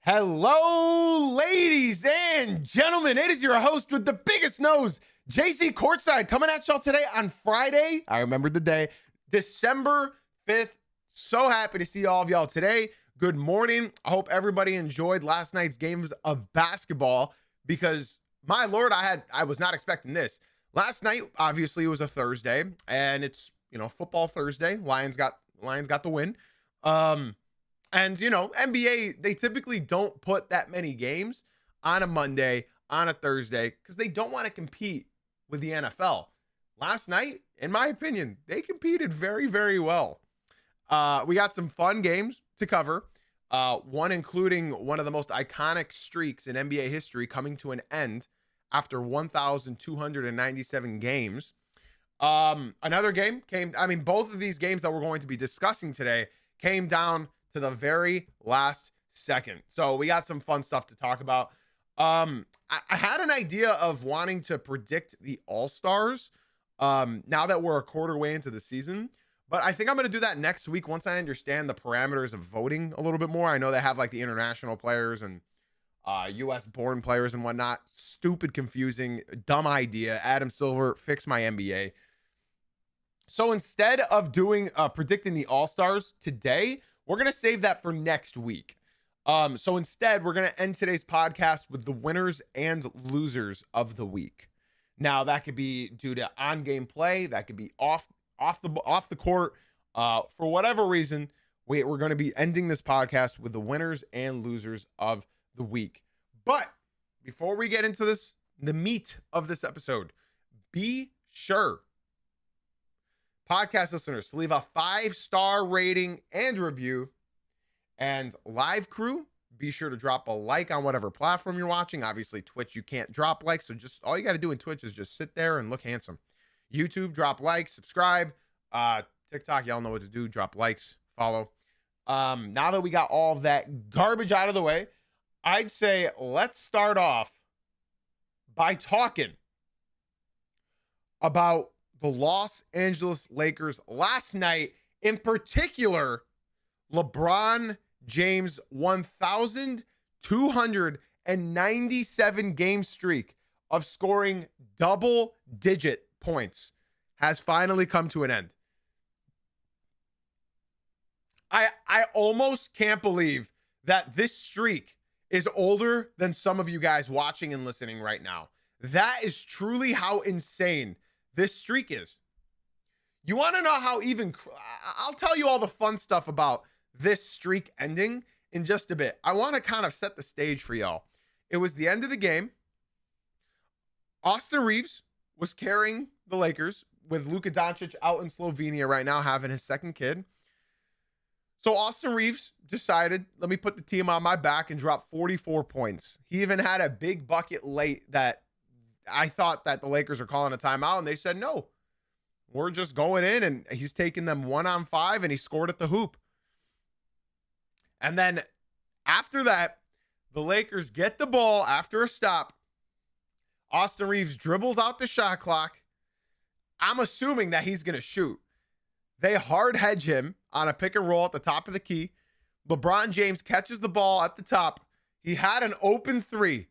Hello, ladies and gentlemen. It is your host with the biggest nose, JC Courtside, coming at y'all today on Friday. I remember the day, December 5th. So happy to see all of y'all today. Good morning. I hope everybody enjoyed last night's games of basketball because, my Lord, I was not expecting this. Last night, obviously, it was a Thursday, and it's, football Thursday. Lions got the win. And, NBA, they typically don't put that many games on a Monday, on a Thursday, because they don't want to compete with the NFL. Last night, in my opinion, they competed very, very well. We got some fun games to cover. One including one of the most iconic streaks in NBA history coming to an end after 1,297 games. Another game both of these games that we're going to be discussing today came down to the very last second. So we got some fun stuff to talk about. I had an idea of wanting to predict the All-Stars now that we're a quarter way into the season, but I think I'm going to do that next week once I understand the parameters of voting a little bit more. I know they have like the international players and US born players and whatnot. Stupid, confusing, dumb idea. Adam Silver, fix my NBA. So instead of doing predicting the All-Stars today, we're going to save that for next week. So instead, we're going to end today's podcast with the winners and losers of the week. Now, that could be due to on-game play. That could be off the court. For whatever reason, we're going to be ending this podcast with the winners and losers of the week. But before we get into the meat of this episode, be sure, podcast listeners, to leave a 5-star rating and review. And live crew, be sure to drop a like on whatever platform you're watching. Obviously, Twitch, you can't drop likes, so just all you got to do in Twitch is just sit there and look handsome. YouTube, drop likes, subscribe. TikTok, y'all know what to do. Drop likes, follow. Now that we got all of that garbage out of the way, I'd say let's start off by talking about the Los Angeles Lakers last night, in particular, LeBron James' 1,297 game streak of scoring double-digit points has finally come to an end. I almost can't believe that this streak is older than some of you guys watching and listening right now. That is truly how insane this streak is. You want to know how I'll tell you all the fun stuff about this streak ending in just a bit. I want to kind of set the stage for y'all. It was the end of the game. Austin Reeves was carrying the Lakers with Luka Doncic out in Slovenia right now having his second kid. So Austin Reeves decided, let me put the team on my back and drop 44 points. He even had a big bucket late that I thought that the Lakers are calling a timeout, and they said, no, we're just going in, and he's taking them 1-on-5, and he scored at the hoop. And then after that, the Lakers get the ball after a stop. Austin Reeves dribbles out the shot clock. I'm assuming that he's going to shoot. They hard hedge him on a pick and roll at the top of the key. LeBron James catches the ball at the top. He had an open three.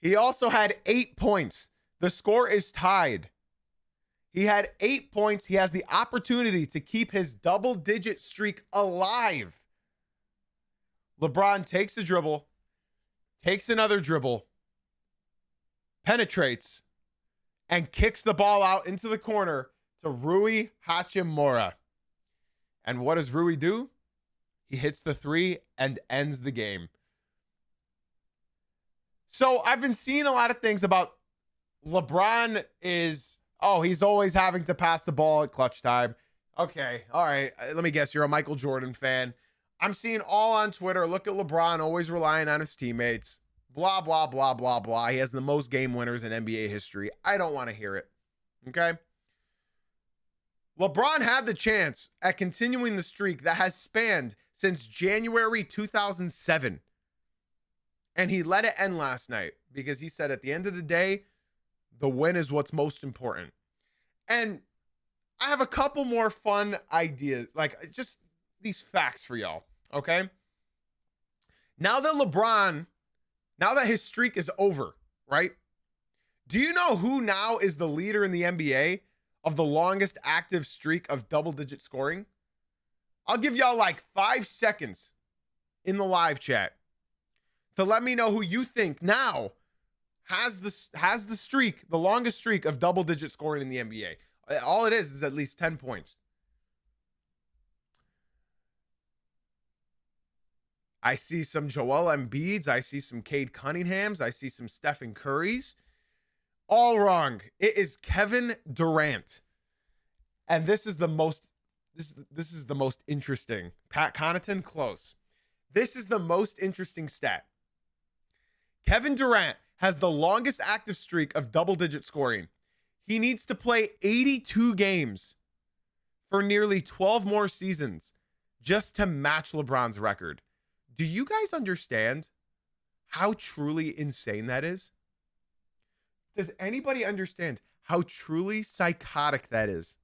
He also had 8 points. The score is tied. He had 8 points. He has the opportunity to keep his double-digit streak alive. LeBron takes a dribble, takes another dribble, penetrates, and kicks the ball out into the corner to Rui Hachimura. And what does Rui do? He hits the three and ends the game. So I've been seeing a lot of things about LeBron he's always having to pass the ball at clutch time. Okay, all right. Let me guess, you're a Michael Jordan fan. I'm seeing all on Twitter, look at LeBron always relying on his teammates. Blah, blah, blah, blah, blah. He has the most game winners in NBA history. I don't want to hear it. Okay? LeBron had the chance at continuing the streak that has spanned since January 2007. And he let it end last night because he said at the end of the day, the win is what's most important. And I have a couple more fun ideas, like just these facts for y'all, okay? Now that his streak is over, right? Do you know who now is the leader in the NBA of the longest active streak of double-digit scoring? I'll give y'all like 5 seconds in the live chat to let me know who you think now has the streak, the longest streak of double-digit scoring in the NBA. All it is at least 10 points. I see some Joel Embiids. I see some Cade Cunninghams. I see some Stephen Currys. All wrong. It is Kevin Durant. And this is the most interesting. Pat Connaughton, close. This is the most interesting stat. Kevin Durant has the longest active streak of double-digit scoring. He needs to play 82 games for nearly 12 more seasons just to match LeBron's record. Do you guys understand how truly insane that is? Does anybody understand how truly psychotic that is?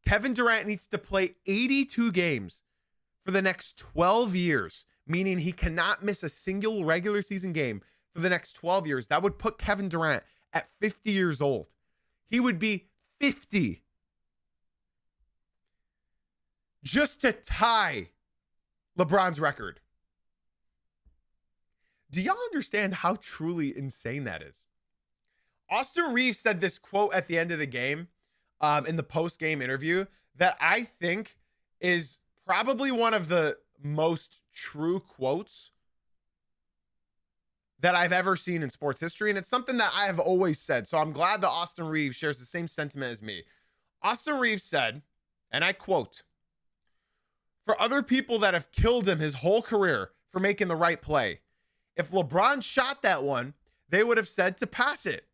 Kevin Durant needs to play 82 games for the next 12 years, meaning he cannot miss a single regular season game for the next 12 years. That would put Kevin Durant at 50 years old. He would be 50 just to tie LeBron's record. Do y'all understand how truly insane that is? Austin Reeves said this quote at the end of the game, in the post-game interview, that I think is probably one of the most true quotes that I've ever seen in sports history. And it's something that I have always said. So I'm glad that Austin Reeves shares the same sentiment as me. Austin Reeves said, and I quote, "For other people that have killed him his whole career for making the right play, if LeBron shot that one, they would have said to pass it.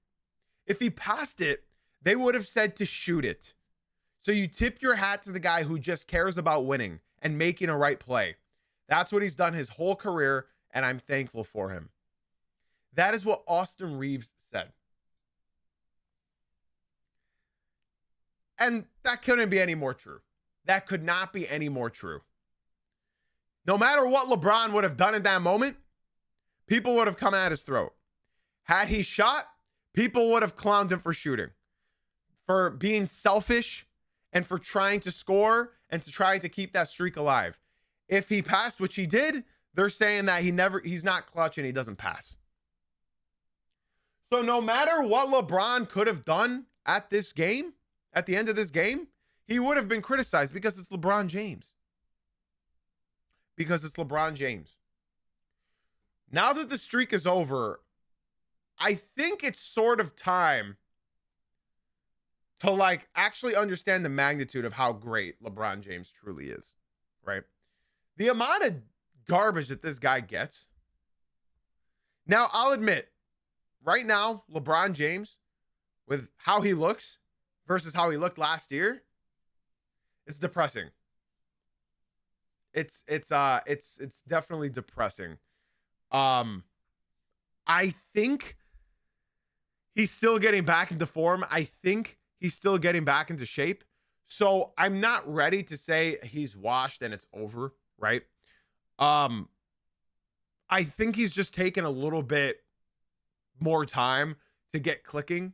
If he passed it, they would have said to shoot it. So you tip your hat to the guy who just cares about winning and making a right play. That's what he's done his whole career, and I'm thankful for him." That is what Austin Reeves said. And that couldn't be any more true. That could not be any more true. No matter what LeBron would have done in that moment, people would have come at his throat. Had he shot, people would have clowned him for shooting, for being selfish, and for trying to score and to try to keep that streak alive. If he passed, which he did, they're saying that he's not clutch and he doesn't pass. So no matter what LeBron could have done at this game, at the end of this game, he would have been criticized because it's LeBron James. Because it's LeBron James. Now that the streak is over, I think it's sort of time to like actually understand the magnitude of how great LeBron James truly is, right? The amount of garbage that this guy gets. Now, I'll admit, right now, LeBron James, with how he looks versus how he looked last year, it's depressing. It's definitely depressing. I think he's still getting back into form. I think he's still getting back into shape. So I'm not ready to say he's washed and it's over, right? I think he's just taken a little bit more time to get clicking,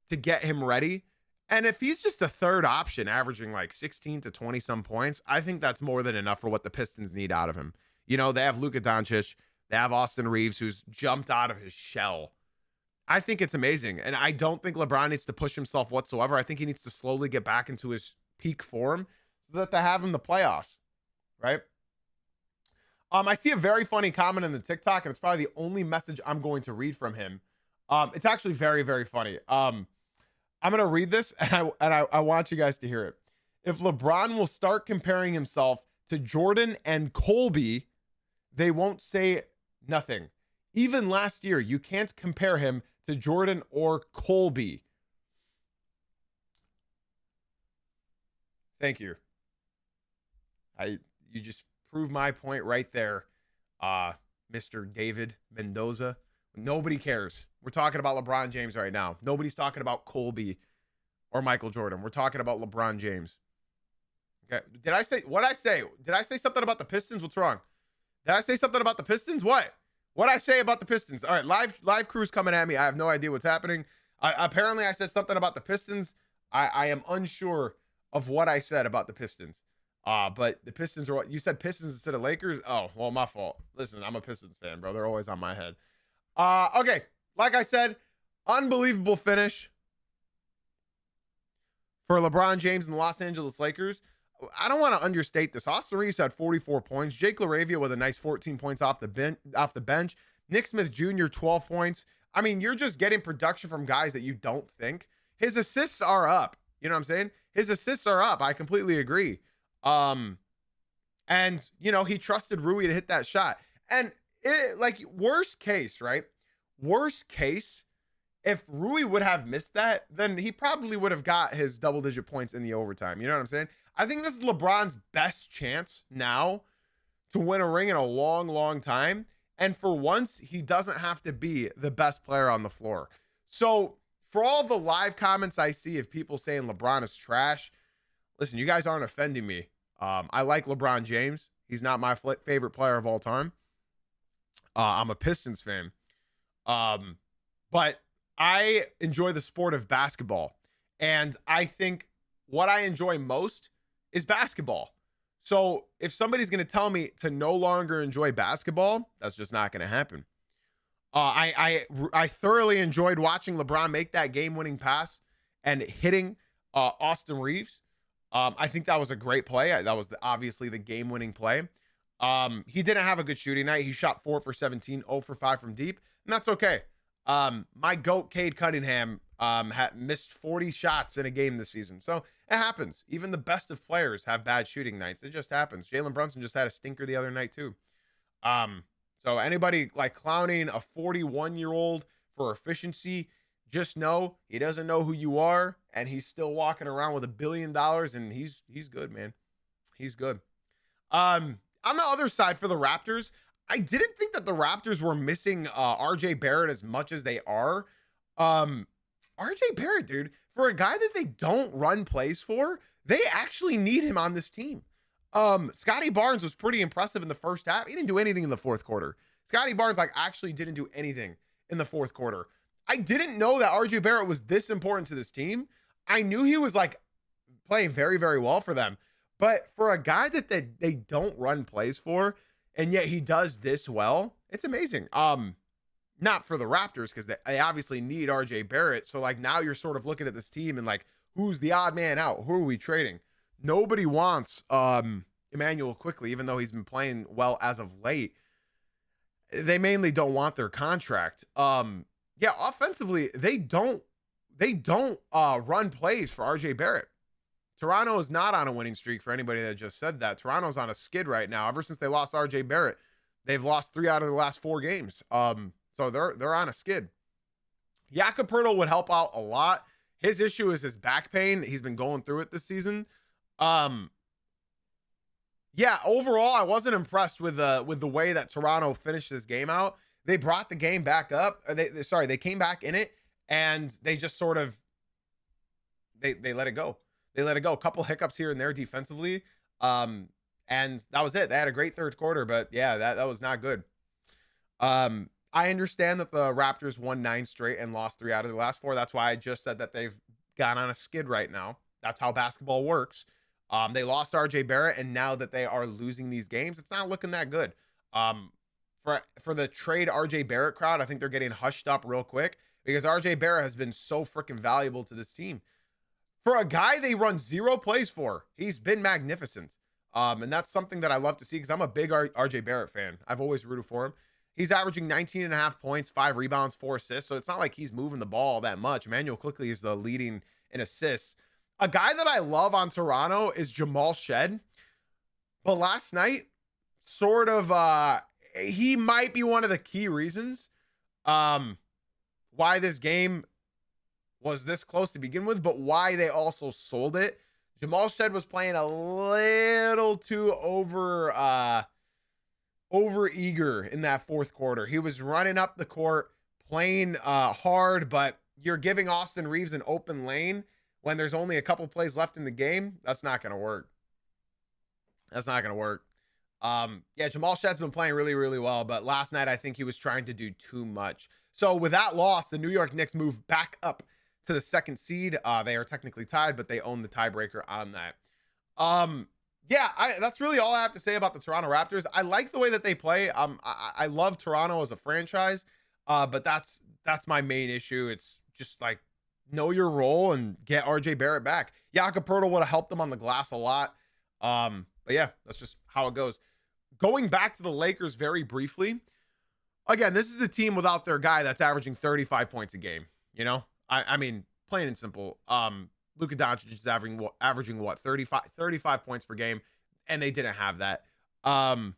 to get him ready. And if he's just a third option, averaging like 16 to 20 some points, I think that's more than enough for what the Pistons need out of him. You know, they have Luka Doncic, they have Austin Reeves, who's jumped out of his shell. I think it's amazing. And I don't think LeBron needs to push himself whatsoever. I think he needs to slowly get back into his peak form so that they have him in the playoffs, right? I see a very funny comment in the TikTok, and it's probably the only message I'm going to read from him. It's actually very, very funny. I'm going to read this, and I want you guys to hear it. If LeBron will start comparing himself to Jordan and Colby, they won't say nothing. Even last year, you can't compare him to Jordan or Colby. Thank you. You just proved my point right there, Mr. David Mendoza. Nobody cares. We're talking about LeBron James right now. Nobody's talking about Colby or Michael Jordan. We're talking about LeBron James. Okay. Did I say something about the Pistons? What's wrong? Did I say something about the Pistons? What I say about the Pistons? All right, live crew's coming at me. I have no idea what's happening. Apparently, I said something about the Pistons. I am unsure of what I said about the Pistons. But the Pistons are what you said. Pistons instead of Lakers. Oh, well, my fault. Listen, I'm a Pistons fan, bro. They're always on my head. Okay, like I said, unbelievable finish for LeBron James and the Los Angeles Lakers. I don't want to understate this. Austin Reeves had 44 points. Jake LaRavia with a nice 14 points off the bench. Nick Smith Jr. 12 points. I mean, you're just getting production from guys that you don't think. His assists are up. You know what I'm saying? His assists are up. I completely agree. And you know, he trusted Rui to hit that shot. And it, like, worst case, right? Worst case, if Rui would have missed that, then he probably would have got his double-digit points in the overtime. You know what I'm saying? I think this is LeBron's best chance now to win a ring in a long, long time. And for once, he doesn't have to be the best player on the floor. So for all the live comments I see of people saying LeBron is trash, listen, you guys aren't offending me. I like LeBron James. He's not my favorite player of all time. I'm a Pistons fan. But I enjoy the sport of basketball. And I think what I enjoy most is basketball. So if somebody's going to tell me to no longer enjoy basketball, that's just not going to happen. I thoroughly enjoyed watching LeBron make that game-winning pass and hitting Austin Reeves. I think that was a great play. That was obviously the game-winning play. He didn't have a good shooting night. He shot 4 for 17, 0 for 5 from deep, and that's okay. My GOAT, Cade Cunningham, had missed 40 shots in a game this season. So it happens. Even the best of players have bad shooting nights. It just happens. Jalen Brunson just had a stinker the other night too. So anybody like clowning a 41-year-old for efficiency, just know he doesn't know who you are, and he's still walking around with $1 billion, and he's good, man. He's good. On the other side for the Raptors, I didn't think that the Raptors were missing RJ Barrett as much as they are. RJ Barrett, dude, for a guy that they don't run plays for, they actually need him on this team. Scotty Barnes was pretty impressive in the first half. He didn't do anything in the fourth quarter. Scotty Barnes actually didn't do anything in the fourth quarter. I didn't know that RJ Barrett was this important to this team. I knew he was playing very, very well for them. But for a guy that they don't run plays for, and yet he does this well, it's amazing. Not for the Raptors, because they obviously need RJ Barrett. So now you're sort of looking at this team and who's the odd man out? Who are we trading? Nobody wants Emmanuel Quickly, even though he's been playing well as of late. They mainly don't want their contract. Yeah, offensively, they don't run plays for RJ Barrett. Toronto is not on a winning streak, for anybody that just said that. Toronto's on a skid right now. Ever since they lost RJ Barrett, they've lost 3 out of the last 4 games. So they're on a skid. Jakob Poeltl would help out a lot. His issue is his back pain. He's been going through it this season. Yeah, overall, I wasn't impressed with the way that Toronto finished this game out. They brought the game back up. They came back in it, and they just sort of they let it go. They let it go. A couple hiccups here and there defensively. And that was it. They had a great third quarter, but yeah, that was not good. I understand that the Raptors won 9 straight and lost 3 out of the last 4. That's why I just said that they've gone on a skid right now. That's how basketball works. They lost RJ Barrett, and now that they are losing these games, it's not looking that good. For the trade RJ Barrett crowd, I think they're getting hushed up real quick because RJ Barrett has been so freaking valuable to this team. For a guy they run 0 plays for, he's been magnificent. And that's something that I love to see because I'm a big RJ Barrett fan. I've always rooted for him. He's averaging 19.5 points, 5 rebounds, 4 assists. So it's not like he's moving the ball that much. Emmanuel Quickly is the leading in assists. A guy that I love on Toronto is Jamal Shed. But last night, sort of, he might be one of the key reasons why this game was this close to begin with, but why they also sold it. Jamal Shed was playing a little too over eager in that fourth quarter. He was running up the court, playing hard, but you're giving Austin Reeves an open lane when there's only a couple plays left in the game. That's not going to work. That's not going to work. Yeah, Jamal Shed's been playing really, really well, but last night I think he was trying to do too much. So with that loss, the New York Knicks move back up to the second seed. They are technically tied, but they own the tiebreaker on that. Yeah, that's really all I have to say about the Toronto Raptors. I like the way that they play. I love Toronto as a franchise, but that's my main issue. It's just like know your role and get RJ Barrett back. Jakob Poeltl would have helped them on the glass a lot. But yeah, that's just how it goes. Going back to the Lakers very briefly. Again, this is a team without their guy that's averaging 35 points a game. You know, I mean, plain and simple. Luka Doncic is averaging what 35 points per game, and they didn't have that. And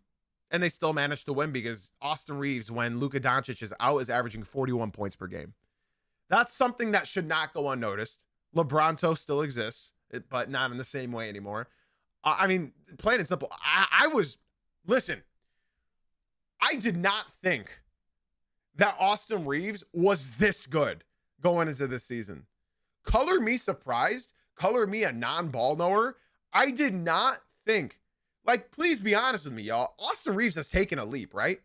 they still managed to win because Austin Reeves, when Luka Doncic is out, is averaging 41 points per game. That's something that should not go unnoticed. LeBronto still exists, but not in the same way anymore. I mean, plain and simple. Listen, I did not think that Austin Reeves was this good going into this season. Color me surprised. Color me a non-ball knower. I did not think, like, please be honest with me, y'all. Austin Reeves has taken a leap, right?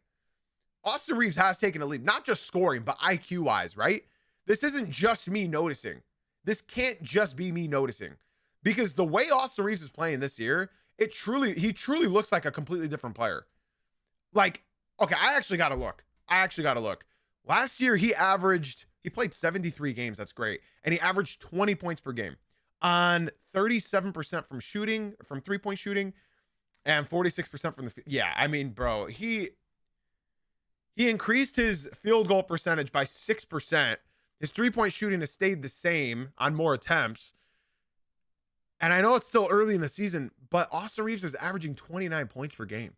Austin Reeves has taken a leap, not just scoring, but IQ-wise, right? This isn't just me noticing. This can't just be me noticing. Because the way Austin Reeves is playing this year, he truly looks like a completely different player. Like, okay, I actually got to look. Last year, he played 73 games. That's great. And he averaged 20 points per game on 37% from three-point shooting and 46% from the field. Yeah, I mean, bro, he increased his field goal percentage by 6%. His three-point shooting has stayed the same on more attempts. And I know it's still early in the season, but Austin Reeves is averaging 29 points per game.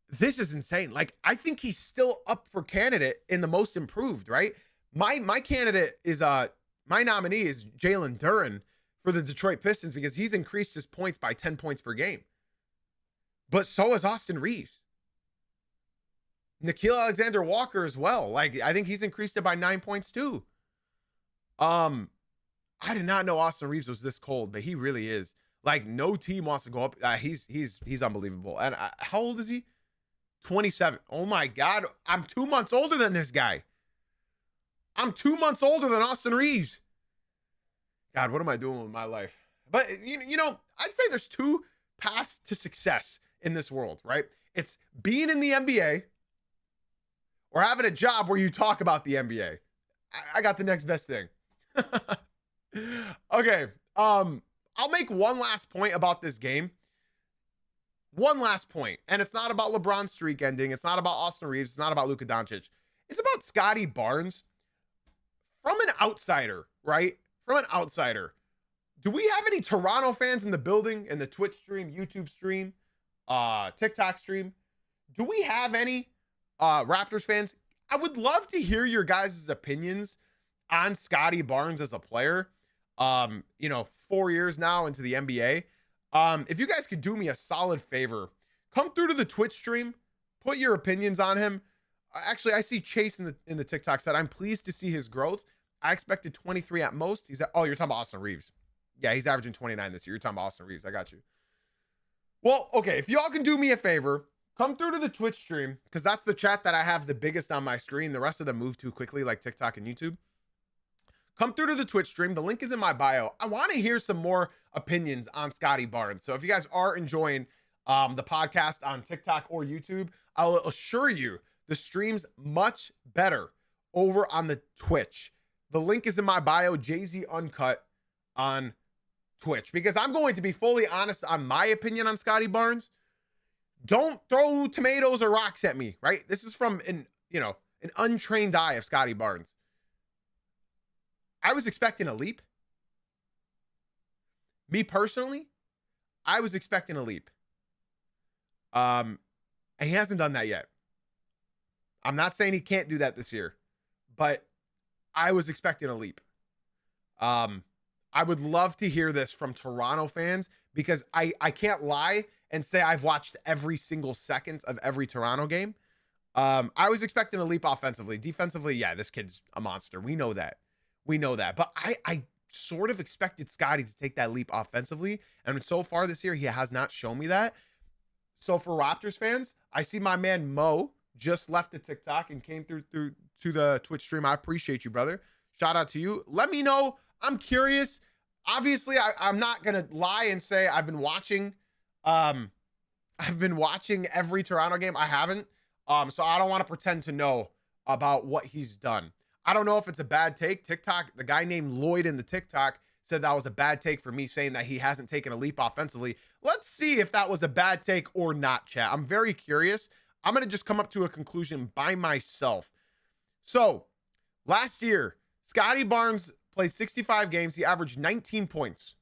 This is insane. Like, I think he's still up for candidate in the most improved, right? My candidate is my nominee is Jalen Duren for the Detroit Pistons because he's increased his points by 10 points per game. But so has Austin Reeves. Nickeil Alexander-Walker as well. Like, I think he's increased it by 9 points too. I did not know Austin Reeves was this cold, but he really is. Like, no team wants to go up. He's unbelievable. And how old is he? 27. Oh my God. I'm 2 months older than this guy. I'm 2 months older than Austin Reeves. God, what am I doing with my life? But you know, I'd say there's two paths to success in this world, right? It's being in the NBA or having a job where you talk about the NBA. I got the next best thing. Okay. I'll make one last point about this game. One last point. And it's not about LeBron's streak ending. It's not about Austin Reeves. It's not about Luka Doncic. It's about Scotty Barnes. From an outsider, right? From an outsider. Do we have any Toronto fans in the building, in the Twitch stream, YouTube stream, TikTok stream? Do we have any Raptors fans? I would love to hear your guys' opinions on Scotty Barnes as a player. 4 years now into the NBA. If you guys could do me a solid favor, come through to the Twitch stream, put your opinions on him. Actually, I see Chase in the TikTok said, I'm pleased to see his growth. I expected 23 at most. You're talking about Austin Reeves. Yeah, he's averaging 29 this year. You're talking about Austin Reeves. I got you. Well, okay, if y'all can do me a favor, come through to the Twitch stream, because that's the chat that I have the biggest on my screen. The rest of them move too quickly, like TikTok and YouTube. Come through to the Twitch stream. The link is in my bio. I want to hear some more opinions on Scotty Barnes. So if you guys are enjoying the podcast on TikTok or YouTube, I'll assure you the stream's much better over on the Twitch. The link is in my bio, Jay-Z Uncut on Twitch, because I'm going to be fully honest on my opinion on Scotty Barnes. Don't throw tomatoes or rocks at me, right? This is from an untrained eye of Scotty Barnes. I was expecting a leap. Me personally, I was expecting a leap. And he hasn't done that yet. I'm not saying he can't do that this year, but I was expecting a leap. I would love to hear this from Toronto fans, because I can't lie and say I've watched every single second of every Toronto game. I was expecting a leap offensively. Defensively, yeah, this kid's a monster. We know that. But I sort of expected Scotty to take that leap offensively. And so far this year, he has not shown me that. So for Raptors fans, I see my man Mo just left the TikTok and came through to the Twitch stream. I appreciate you, brother. Shout out to you. Let me know. I'm curious. Obviously, I'm not going to lie and say I've been watching every Toronto game. I haven't. So I don't want to pretend to know about what he's done. I don't know if it's a bad take. TikTok, the guy named Lloyd in the TikTok said that was a bad take for me, saying that he hasn't taken a leap offensively. Let's see if that was a bad take or not, chat. I'm very curious. I'm going to just come up to a conclusion by myself. So last year, Scotty Barnes played 65 games. He averaged 19 points.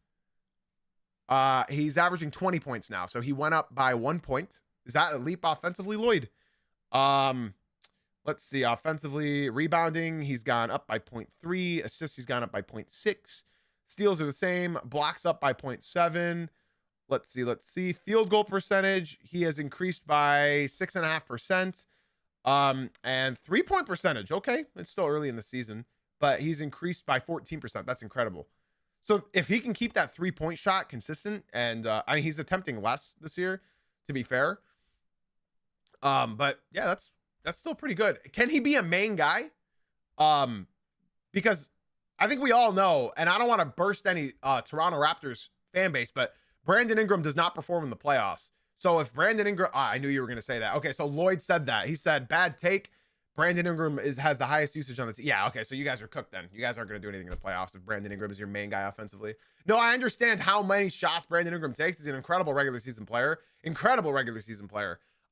He's averaging 20 points now. So he went up by 1 point. Is that a leap offensively, Lloyd? Let's see. Offensively, rebounding, he's gone up by 0.3. Assists, he's gone up by 0.6. Steals are the same. Blocks up by 0.7. Let's see. Field goal percentage, he has increased by 6.5%. And 3-point percentage. Okay. It's still early in the season, but he's increased by 14%. That's incredible. So if he can keep that 3-point shot consistent, and I mean, he's attempting less this year, to be fair. But yeah, that's still pretty good. Can he be a main guy? Because I think we all know, and I don't want to burst any Toronto Raptors fan base, but Brandon Ingram does not perform in the playoffs. So if Brandon Ingram, I knew you were going to say that. Okay, so Lloyd said that. He said, bad take. Brandon Ingram has the highest usage on the team. Yeah, okay, so you guys are cooked then. You guys aren't going to do anything in the playoffs if Brandon Ingram is your main guy offensively. No, I understand how many shots Brandon Ingram takes. He's an incredible regular season player.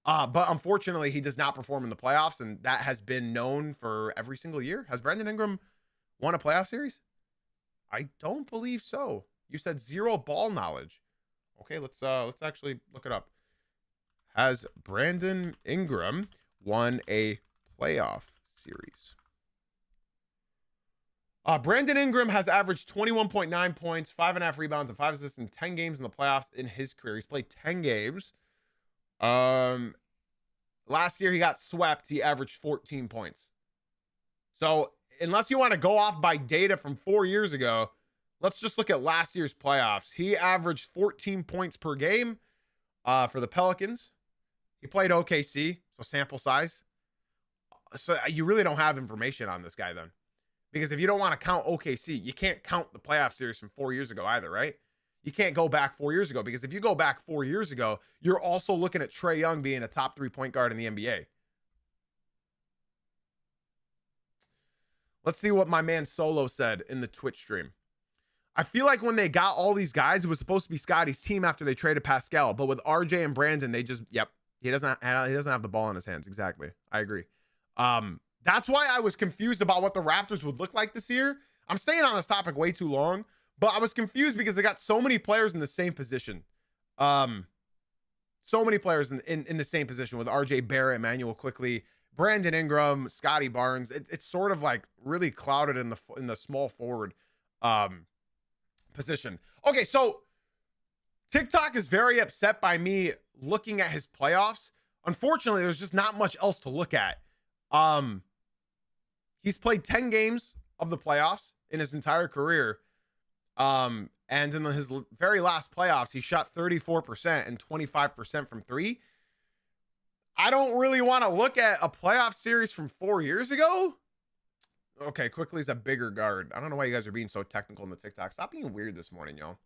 But unfortunately, he does not perform in the playoffs, and that has been known for every single year. Has Brandon Ingram won a playoff series? I don't believe so. You said zero ball knowledge. Okay, let's actually look it up. Has Brandon Ingram won a playoff series? Brandon Ingram has averaged 21.9 points, 5.5 rebounds, and 5 assists in 10 games in the playoffs in his career. He's played 10 games. Last year he got swept. He averaged 14 points. So unless you want to go off by data from 4 years ago, let's just look at last year's playoffs. He averaged 14 points per game for the Pelicans. He played OKC, so sample size. So you really don't have information on this guy then. Because if you don't want to count OKC, you can't count the playoff series from 4 years ago either, right? You can't go back 4 years ago, because if you go back 4 years ago, you're also looking at Trae Young being a top 3-point guard in the NBA. Let's see what my man Solo said in the Twitch stream. I feel like when they got all these guys, it was supposed to be Scotty's team after they traded Pascal. But with RJ and Brandon, they just, he doesn't have the ball in his hands. Exactly. I agree. That's why I was confused about what the Raptors would look like this year. I'm staying on this topic way too long, but I was confused because they got so many players in the same position. So many players in the same position with RJ Barrett, Emmanuel Quickly, Brandon Ingram, Scotty Barnes. It's sort of like really clouded in the small forward position. Okay, so TikTok is very upset by me looking at his playoffs. Unfortunately, there's just not much else to look at. He's played 10 games of the playoffs in his entire career. And in his very last playoffs, he shot 34% and 25% from 3. I don't really want to look at a playoff series from 4 years ago. Okay, Quickly is a bigger guard. I don't know why you guys are being so technical in the TikTok. Stop being weird this morning, y'all.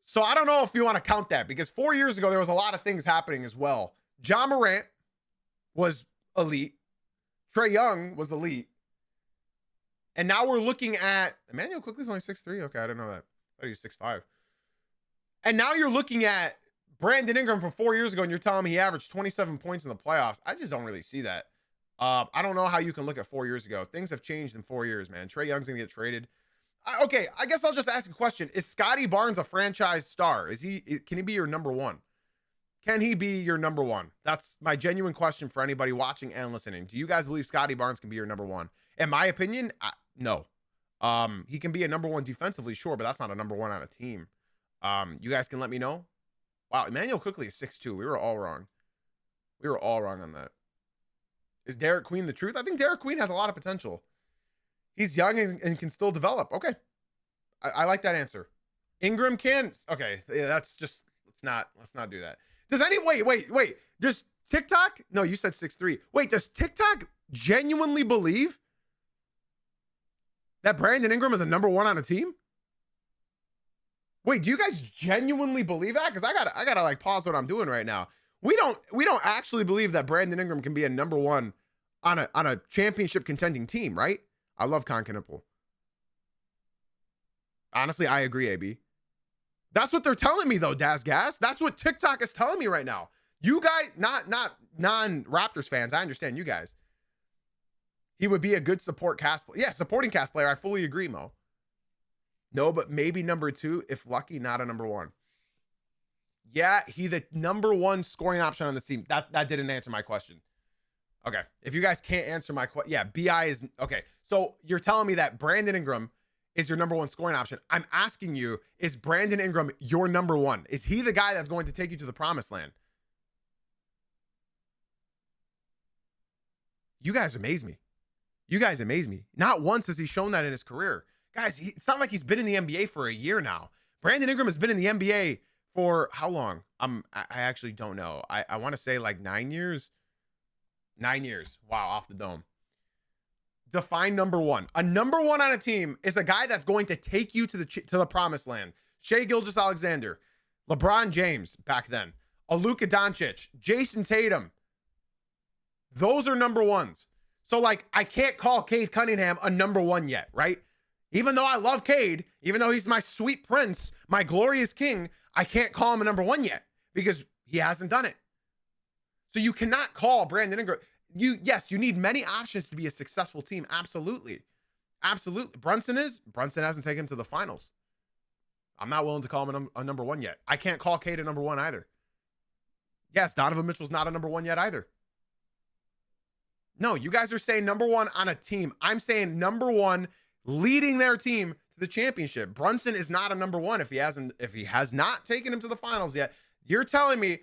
So I don't know if you want to count that, because 4 years ago, there was a lot of things happening as well. Ja Morant was elite. Trae Young was elite. And now we're looking at Emmanuel Quickly's only 6'3". Okay, I didn't know that. I thought he was 6'5". And now you're looking at Brandon Ingram from 4 years ago, and you're telling me he averaged 27 points in the playoffs. I just don't really see that. I don't know how you can look at 4 years ago. Things have changed in 4 years, man. Trae Young's gonna get traded. Okay, I guess I'll just ask a question. Is Scotty Barnes a franchise star? Can he be your number one? Can he be your number one? That's my genuine question for anybody watching and listening. Do you guys believe Scotty Barnes can be your number one? In my opinion, no. He can be a number one defensively, sure, but that's not a number one on a team. You guys can let me know. Wow, Emmanuel Quickly is 6'2". We were all wrong. We were all wrong on that. Is Derek Queen the truth? I think Derek Queen has a lot of potential. He's young and can still develop. Okay, I like that answer. Ingram can. Okay, yeah, that's just let's not do that. Does any wait? Does TikTok? No, you said 6'3". Wait, does TikTok genuinely believe that Brandon Ingram is a number one on a team? Wait, do you guys genuinely believe that? Because I gotta like pause what I'm doing right now. We don't actually believe that Brandon Ingram can be a number one on a championship contending team, right? I love Conkinipple. Honestly, I agree, AB. That's what they're telling me though, Daz Gas. That's what TikTok is telling me right now. You guys, not non-Raptors fans, I understand you guys. He would be a good support cast player. Yeah, supporting cast player. I fully agree, Mo. No, but maybe number two, if lucky, not a number one. Yeah, he the number one scoring option on this team. That didn't answer my question. Okay, if you guys can't answer my question, yeah, BI is okay. So you're telling me that Brandon Ingram is your number one scoring option. I'm asking you, is Brandon Ingram your number one? Is he the guy that's going to take you to the promised land? You guys amaze me. You guys amaze me. Not once has he shown that in his career. Guys, it's not like he's been in the NBA for a year now. Brandon Ingram has been in the NBA for how long? I actually don't know. I want to say like 9 years. 9 years. Wow, off the dome. Define number one. A number one on a team is a guy that's going to take you to the promised land. Shai Gilgeous-Alexander, LeBron James back then, Luka Doncic, Jason Tatum. Those are number ones. So like I can't call Cade Cunningham a number one yet, right? Even though I love Cade, even though he's my sweet prince, my glorious king, I can't call him a number one yet because he hasn't done it. So you cannot call Brandon Ingram. Yes, you need many options to be a successful team. Absolutely. Absolutely. Brunson hasn't taken him to the finals. I'm not willing to call him a number one yet. I can't call Cade a number one either. Yes, Donovan Mitchell's not a number one yet either. No, you guys are saying number one on a team. I'm saying number one leading their team to the championship. Brunson is not a number one if he has not taken him to the finals yet. You're telling me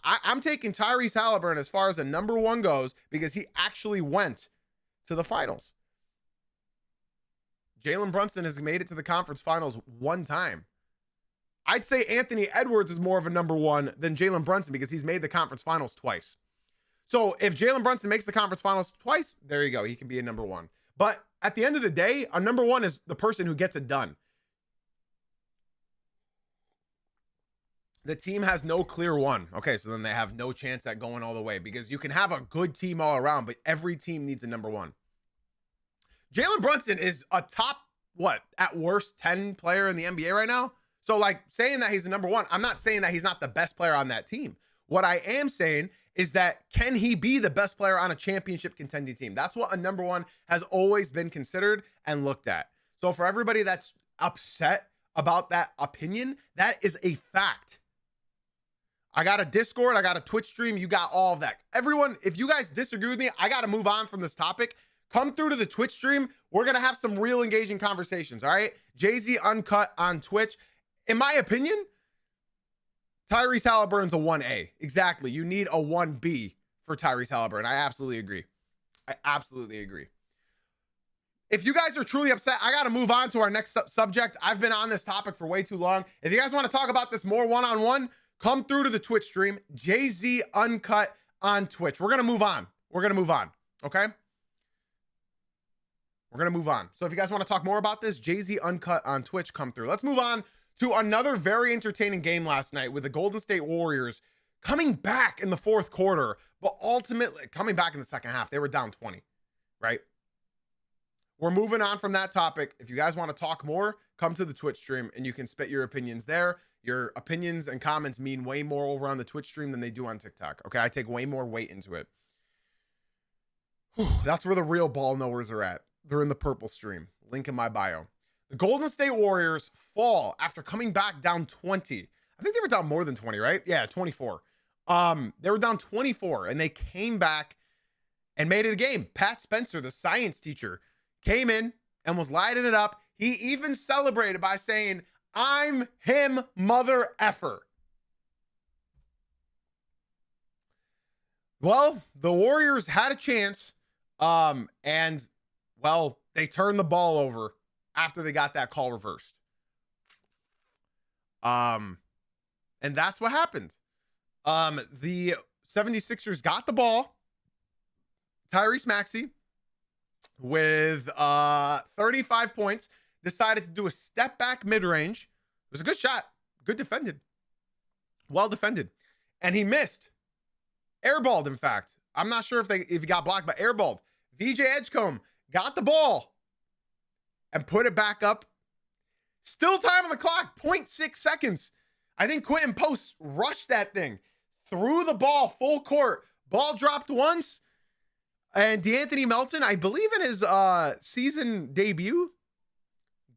I'm taking Tyrese Halliburton as far as the number one goes because he actually went to the finals. Jalen Brunson has made it to the conference finals one time. I'd say Anthony Edwards is more of a number one than Jalen Brunson because he's made the conference finals twice. So if Jalen Brunson makes the conference finals twice, there you go. He can be a number one. But at the end of the day, a number one is the person who gets it done. The team has no clear one. Okay, so then they have no chance at going all the way because you can have a good team all around, but every team needs a number one. Jalen Brunson is a top, at worst 10 player in the NBA right now. So like saying that he's the number one, I'm not saying that he's not the best player on that team. What I am saying is that can he be the best player on a championship contending team? That's what a number one has always been considered and looked at. So for everybody that's upset about that opinion, that is a fact. I got a Discord, I got a Twitch stream, you got all of that. Everyone, if you guys disagree with me, I got to move on from this topic. Come through to the Twitch stream. We're going to have some real engaging conversations, all right? Jay-Z Uncut on Twitch. In my opinion, Tyrese Halliburton's a 1A. Exactly. You need a 1B for Tyrese Halliburton. I absolutely agree. I absolutely agree. If you guys are truly upset, I got to move on to our next subject. I've been on this topic for way too long. If you guys want to talk about this more one-on-one, come through to the Twitch stream. Jay-Z Uncut on Twitch. We're going to move on. We're going to move on. Okay? We're going to move on. So if you guys want to talk more about this, Jay-Z Uncut on Twitch, come through. Let's move on to another very entertaining game last night with the Golden State Warriors coming back in the fourth quarter, but ultimately coming back in the second half. They were down 20, right? We're moving on from that topic. If you guys want to talk more, come to the Twitch stream and you can spit your opinions there. Your opinions and comments mean way more over on the Twitch stream than they do on TikTok. Okay, I take way more weight into it. Whew, that's where the real ball knowers are at. They're in the purple stream. Link in my bio. The Golden State Warriors fall after coming back down 20. I think they were down more than 20, right? Yeah, 24. They were down 24 and they came back and made it a game. Pat Spencer, the science teacher, came in and was lighting it up. He even celebrated by saying, "I'm him, mother effer." Well, the Warriors had a chance, and well, they turned the ball over after they got that call reversed. And that's what happened. The 76ers got the ball. Tyrese Maxey with 35 points decided to do a step back mid-range. It was a good shot. Good defended. Well defended. And he missed. Airballed, in fact. I'm not sure if he got blocked, but airballed. VJ Edgecombe got the ball and put it back up. Still time on the clock, 0.6 seconds. I think Quentin Post rushed that thing. Threw the ball full court. Ball dropped once. And DeAnthony Melton, I believe in his season debut,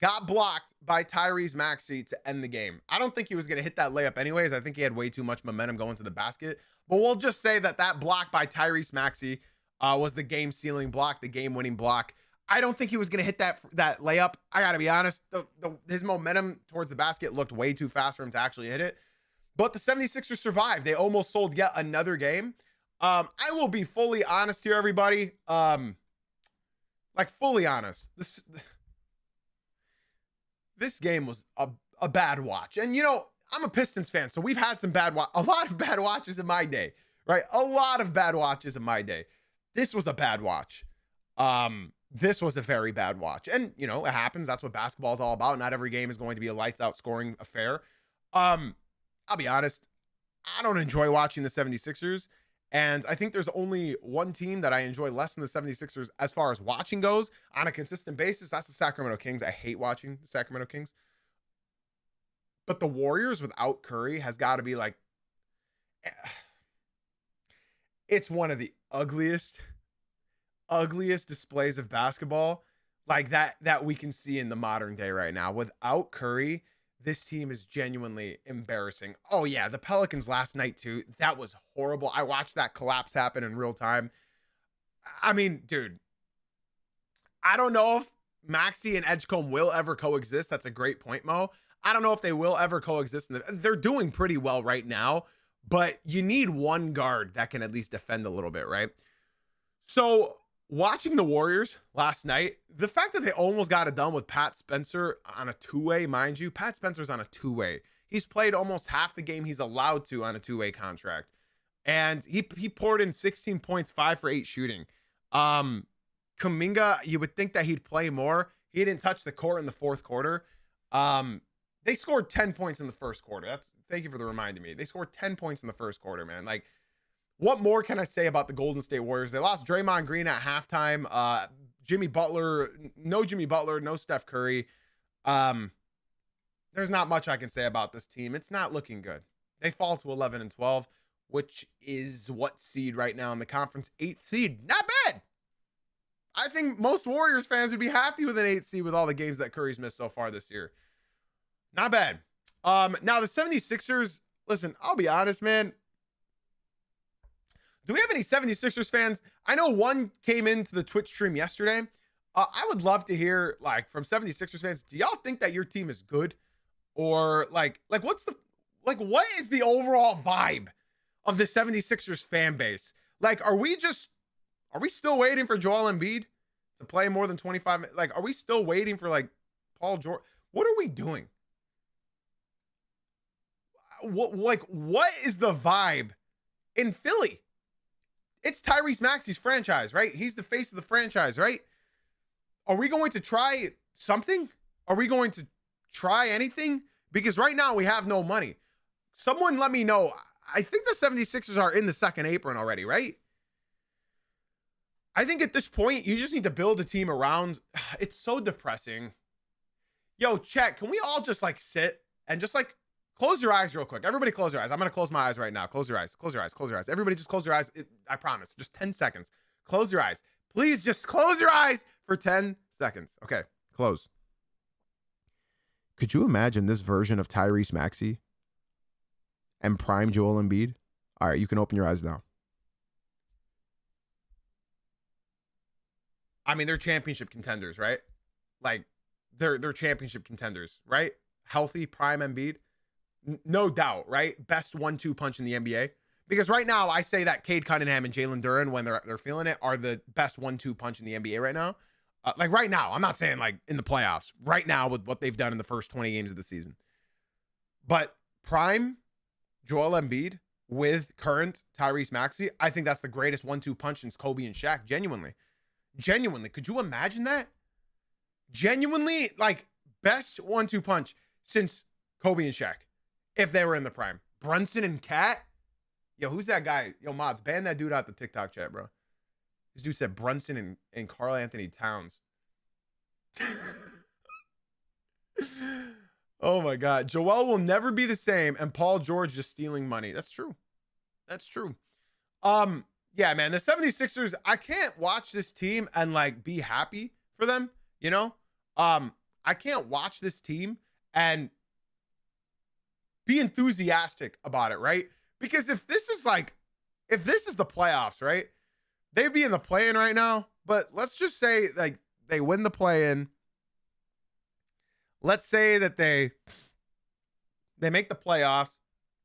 got blocked by Tyrese Maxey to end the game. I don't think he was going to hit that layup anyways. I think he had way too much momentum going to the basket. But we'll just say that block by Tyrese Maxey was the game-sealing block, the game-winning block. I don't think he was going to hit that layup. I got to be honest. His momentum towards the basket looked way too fast for him to actually hit it. But the 76ers survived. They almost sold yet another game. I will be fully honest here, everybody. Fully honest. This game was a bad watch. And, I'm a Pistons fan, so we've had a lot of bad watches in my day, right? A lot of bad watches in my day. This was a bad watch. This was a very bad watch. And, it happens. That's what basketball is all about. Not every game is going to be a lights out scoring affair. I'll be honest. I don't enjoy watching the 76ers. And I think there's only one team that I enjoy less than the 76ers as far as watching goes on a consistent basis. That's the Sacramento Kings. I hate watching the Sacramento Kings. But the Warriors without Curry has got to be it's one of the ugliest displays of basketball that we can see in the modern day right now. Without Curry, this team is genuinely embarrassing. Oh yeah, the Pelicans last night too. That was horrible. I watched that collapse happen in real time. I mean, dude, I don't know if Maxey and Edgecombe will ever coexist. That's a great point, Mo. I don't know if they will ever coexist. They're doing pretty well right now, but you need one guard that can at least defend a little bit, right? So watching the Warriors last night, the fact that they almost got it done with Pat Spencer on a two-way, mind you, Pat Spencer's on a two-way. He's played almost half the game he's allowed to on a two-way contract. And he poured in 16 points, 5 for 8 shooting. Kuminga, you would think that he'd play more. He didn't touch the court in the fourth quarter. They scored 10 points in the first quarter. Thank you for reminding me. They scored 10 points in the first quarter, man. What more can I say about the Golden State Warriors? They lost Draymond Green at halftime. Jimmy Butler, no Steph Curry. There's not much I can say about this team. It's not looking good. They fall to 11-12, which is what seed right now in the conference? 8th seed. Not bad. I think most Warriors fans would be happy with an 8th seed with all the games that Curry's missed so far this year. Not bad. Now the 76ers, listen, I'll be honest, man. Do we have any 76ers fans? I know one came into the Twitch stream yesterday. I would love to hear from 76ers fans, do y'all think that your team is good? Or what is the overall vibe of the 76ers fan base? Are we still waiting for Joel Embiid to play more than 25 minutes? Are we still waiting for Paul George? What are we doing? What is the vibe in Philly? It's Tyrese Maxey's franchise, right? He's the face of the franchise, right? Are we going to try something? Are we going to try anything? Because right now we have no money. Someone let me know. I think the 76ers are in the second apron already, right? I think at this point, you just need to build a team around. It's so depressing. Yo, chat, can we all just sit and just close your eyes real quick. Everybody close your eyes. I'm going to close my eyes right now. Close your eyes. Close your eyes. Close your eyes. Everybody just close your eyes. I promise. Just 10 seconds. Close your eyes. Please just close your eyes for 10 seconds. Okay. Close. Could you imagine this version of Tyrese Maxey and prime Joel Embiid? All right. You can open your eyes now. I mean, they're championship contenders, right? They're championship contenders, right? Healthy prime Embiid. No doubt, right? Best 1-2 punch in the NBA. Because right now, I say that Cade Cunningham and Jalen Duren, when they're feeling it, are the best 1-2 punch in the NBA right now. Right now, I'm not saying in the playoffs. Right now, with what they've done in the first 20 games of the season. But prime Joel Embiid with current Tyrese Maxey, I think that's the greatest 1-2 punch since Kobe and Shaq. Genuinely. Could you imagine that? Genuinely, like, best 1-2 punch since Kobe and Shaq, if they were in the prime. Brunson and Cat. Yo, who's that guy? Yo, mods, ban that dude out the TikTok chat, bro. This dude said Brunson and Karl Anthony Towns. Oh my God. Joel will never be the same, and Paul George just stealing money. That's true. That's true. Yeah, man, the 76ers, I can't watch this team and like be happy for them, you know? I can't watch this team and be enthusiastic about it, right? Because if this is the playoffs, right? They'd be in the play-in right now, but let's just say like they win the play-in. Let's say that they make the playoffs,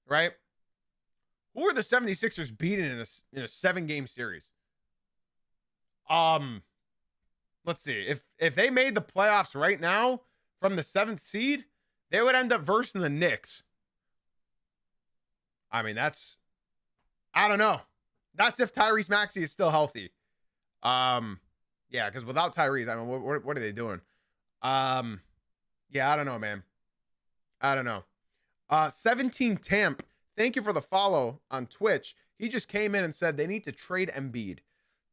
right? Who are the 76ers beating in a 7-game series? Let's see. If they made the playoffs right now from the 7th seed, they would end up versing the Knicks. I mean, I don't know. That's if Tyrese Maxey is still healthy. Yeah, because without Tyrese, I mean, what are they doing? Yeah, I don't know, man. I don't know. 17 Tamp, thank you for the follow on Twitch. He just came in and said they need to trade Embiid.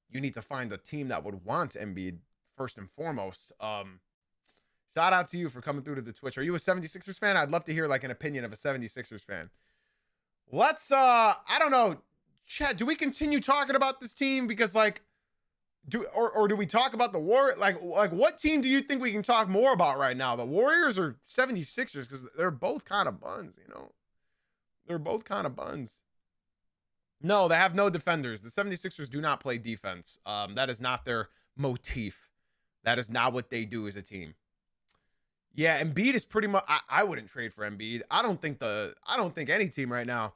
You need to find a team that would want Embiid first and foremost. Shout out to you for coming through to the Twitch. Are you a 76ers fan? I'd love to hear like an opinion of a 76ers fan. Let's I don't know, Chad, do we continue talking about this team? Because like do we talk about the Warriors? Like what team do you think we can talk more about right now? The Warriors or 76ers? Because they're both kind of buns, you know. They're both kind of buns. No, they have no defenders. The 76ers do not play defense. That is not their motif. That is not what they do as a team. Yeah, Embiid is pretty much I wouldn't trade for Embiid. I don't think any team right now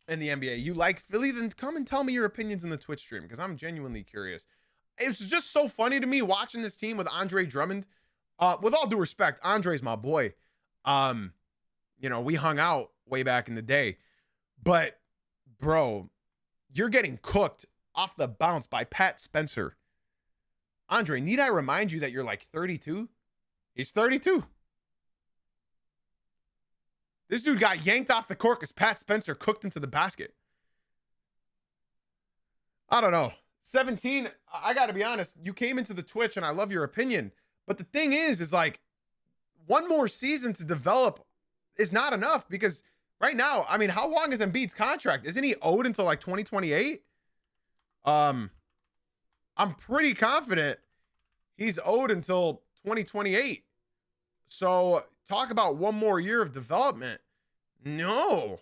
in the NBA. You like Philly? Then come and tell me your opinions in the Twitch stream because I'm genuinely curious. It's just so funny to me watching this team with Andre Drummond. With all due respect, Andre's my boy. You know, we hung out way back in the day. But, bro, you're getting cooked off the bounce by Pat Spencer. Andre, need I remind you that you're like 32? He's 32. This dude got yanked off the court because Pat Spencer cooked into the basket. I don't know. 17, I got to be honest. You came into the Twitch and I love your opinion. But the thing is like one more season to develop is not enough because right now, I mean, how long is Embiid's contract? Isn't he owed until like 2028? I'm pretty confident he's owed until 2028. So talk about one more year of development. No,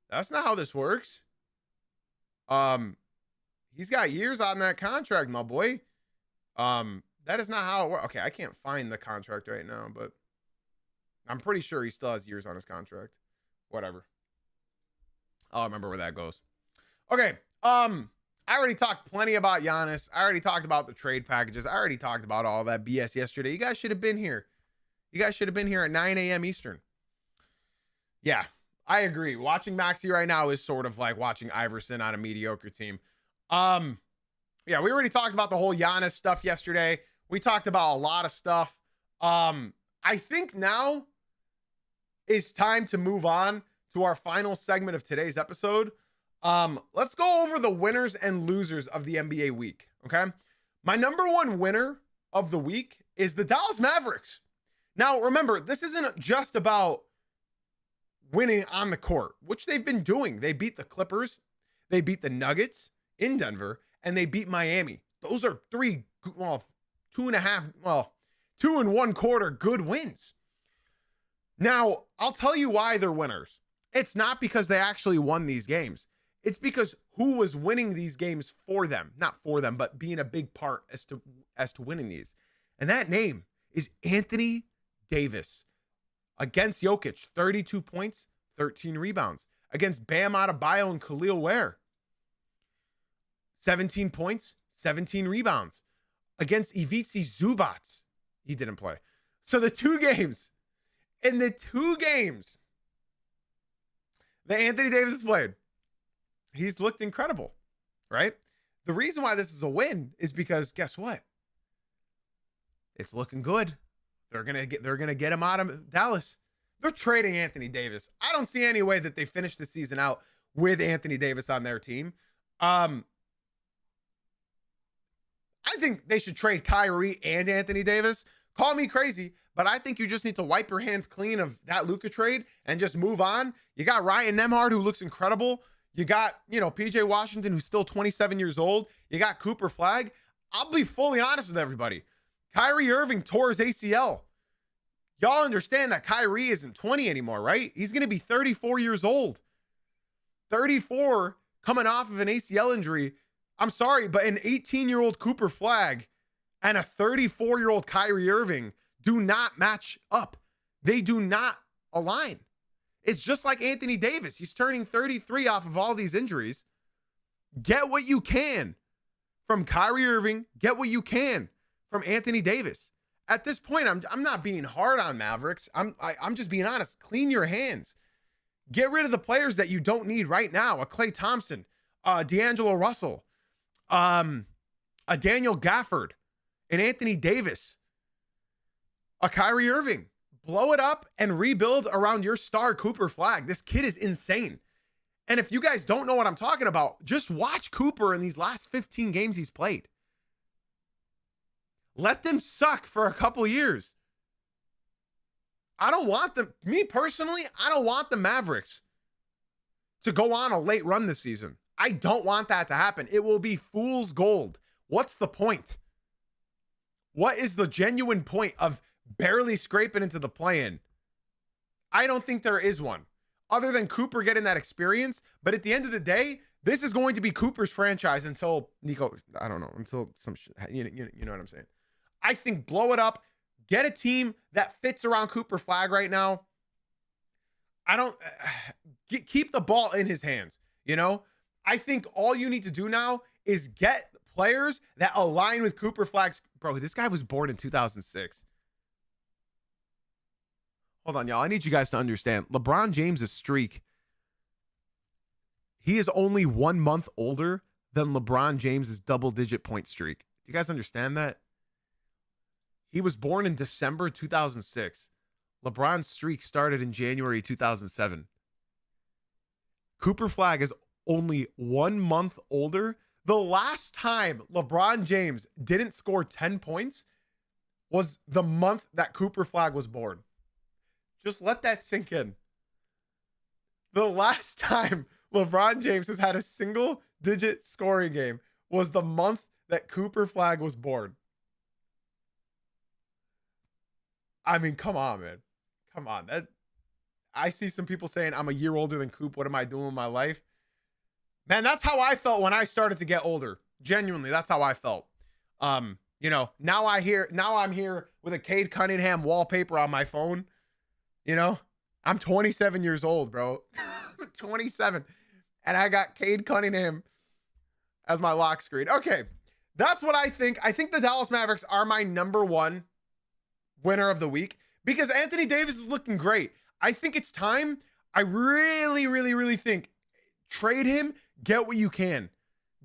that's not how this works. He's got years on that contract, my boy. That is not how it works. Okay, I can't find the contract right now, but I'm pretty sure he still has years on his contract. Whatever. I'll remember where that goes. Okay. I already talked plenty about Giannis. I already talked about the trade packages. I already talked about all that BS yesterday. You guys should have been here. You guys should have been here at 9 a.m. Eastern. Yeah, I agree. Watching Maxey right now is sort of like watching Iverson on a mediocre team. Yeah, we already talked about the whole Giannis stuff yesterday. We talked about a lot of stuff. I think now is time to move on to our final segment of today's episode. Let's go over the winners and losers of the NBA week. Okay. My number one winner of the week is the Dallas Mavericks. Now, remember, this isn't just about winning on the court, which they've been doing. They beat the Clippers, they beat the Nuggets in Denver, and they beat Miami. Those are 2 and 1 quarter good wins. Now, I'll tell you why they're winners. It's not because they actually won these games. It's because who was winning these games for them, not for them, but being a big part as to winning these. And that name is Anthony Davis. Against Jokic, 32 points, 13 rebounds. Against Bam Adebayo and Khalil Ware, 17 points, 17 rebounds. Against Ivica Zubac, he didn't play. So in the two games, that Anthony Davis has played. He's looked incredible, right? The reason why this is a win is because guess what? It's looking good. They're gonna get him out of Dallas. They're trading Anthony Davis. I don't see any way that they finish the season out with Anthony Davis on their team. I think they should trade Kyrie and Anthony Davis. Call me crazy, but I think you just need to wipe your hands clean of that Luka trade and just move on. You got Ryan Nembhard, who looks incredible. You got, PJ Washington, who's still 27 years old. You got Cooper Flag. I'll be fully honest with everybody. Kyrie Irving tore his ACL. Y'all understand that Kyrie isn't 20 anymore, right? He's going to be 34 years old. 34 coming off of an ACL injury. I'm sorry, but an 18-year-old Cooper Flag and a 34-year-old Kyrie Irving do not match up. They do not align. It's just like Anthony Davis. He's turning 33 off of all these injuries. Get what you can from Kyrie Irving. Get what you can from Anthony Davis. At this point, I'm not being hard on Mavericks. I'm just being honest. Clean your hands. Get rid of the players that you don't need right now. A Klay Thompson, D'Angelo Russell, a Daniel Gafford, an Anthony Davis, a Kyrie Irving. Blow it up and rebuild around your star Cooper Flag. This kid is insane. And if you guys don't know what I'm talking about, just watch Cooper in these last 15 games he's played. Let them suck for a couple years. I don't want them, me personally, I don't want the Mavericks to go on a late run this season. I don't want that to happen. It will be fool's gold. What's the point? What is the genuine point of barely scraping into the play-in? I don't think there is one, other than Cooper getting that experience. But at the end of the day, this is going to be Cooper's franchise until until some shit. You know what I'm saying? I think blow it up. Get a team that fits around Cooper Flag right now. Keep the ball in his hands. I think all you need to do now is get players that align with Cooper Flag's. Bro, this guy was born in 2006. Hold on, y'all. I need you guys to understand. LeBron James' streak, he is only 1 month older than LeBron James' double-digit point streak. Do you guys understand that? He was born in December 2006. LeBron's streak started in January 2007. Cooper Flag is only 1 month older. The last time LeBron James didn't score 10 points was the month that Cooper Flag was born. Just let that sink in. The last time LeBron James has had a single-digit scoring game was the month that Cooper Flag was born. I mean, come on, man. Come on. I see some people saying I'm a year older than Coop. What am I doing with my life? Man, that's how I felt when I started to get older. Genuinely, that's how I felt. Now I'm here with a Cade Cunningham wallpaper on my phone. I'm 27 years old, bro. 27. And I got Cade Cunningham as my lock screen. Okay. That's what I think. I think the Dallas Mavericks are my number one winner of the week because Anthony Davis is looking great. I think it's time. I really, really, really think trade him. Get what you can.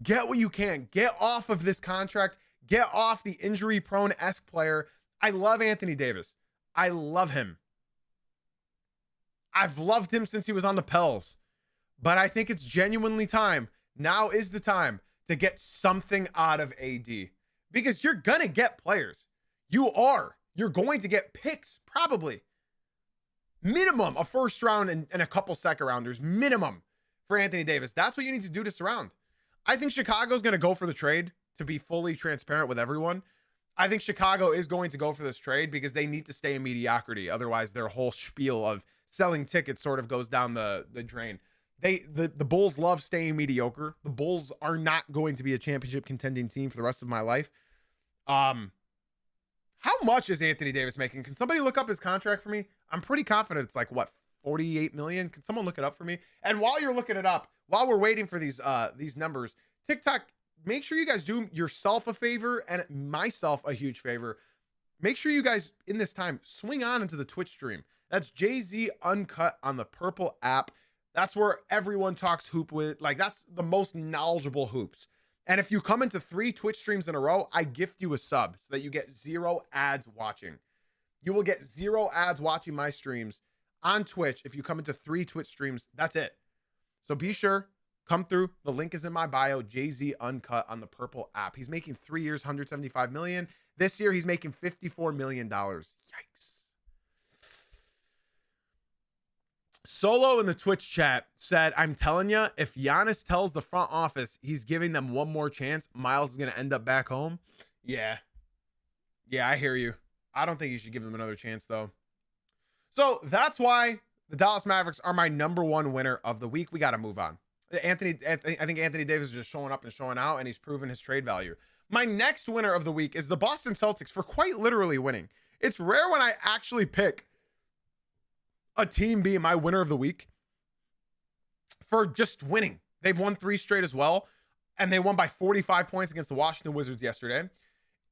Get what you can. Get off of this contract. Get off the injury-prone-esque player. I love Anthony Davis. I love him. I've loved him since he was on the Pels. But I think it's genuinely time. Now is the time to get something out of AD. Because you're going to get players. You are. You're going to get picks, probably. Minimum a first round and a couple second rounders. Minimum for Anthony Davis. That's what you need to do to surround. I think Chicago's going to go for the trade, to be fully transparent with everyone. I think Chicago is going to go for this trade because they need to stay in mediocrity. Otherwise, their whole spiel of selling tickets sort of goes down the drain. The Bulls love staying mediocre. The Bulls are not going to be a championship contending team for the rest of my life. How much is Anthony Davis making? Can somebody look up his contract for me? I'm pretty confident it's like, what, 48 million? Can someone look it up for me? And while you're looking it up, while we're waiting for these numbers, TikTok, make sure you guys do yourself a favor and myself a huge favor. Make sure you guys, in this time, swing on into the Twitch stream. That's Jay-Z Uncut on the Purple app. That's where everyone talks hoop with. Like, that's the most knowledgeable hoops. And if you come into 3 Twitch streams in a row, I gift you a sub so that you get 0 ads watching. You will get 0 ads watching my streams on Twitch if you come into 3 Twitch streams. That's it. So be sure, come through. The link is in my bio. Jay-Z Uncut on the Purple app. He's making 3 years, $175 million. This year, he's making $54 million. Yikes. Solo in the Twitch chat said, I'm telling you, if Giannis tells the front office he's giving them one more chance, Miles is going to end up back home. Yeah. Yeah, I hear you. I don't think you should give them another chance, though. So that's why the Dallas Mavericks are my #1 winner of the week. We got to move on. I think Anthony Davis is just showing up and showing out, and he's proven his trade value. My next winner of the week is the Boston Celtics for quite literally winning. It's rare when I actually pick a team being my winner of the week for just winning. They've won 3 straight as well, and they won by 45 points against the Washington Wizards yesterday.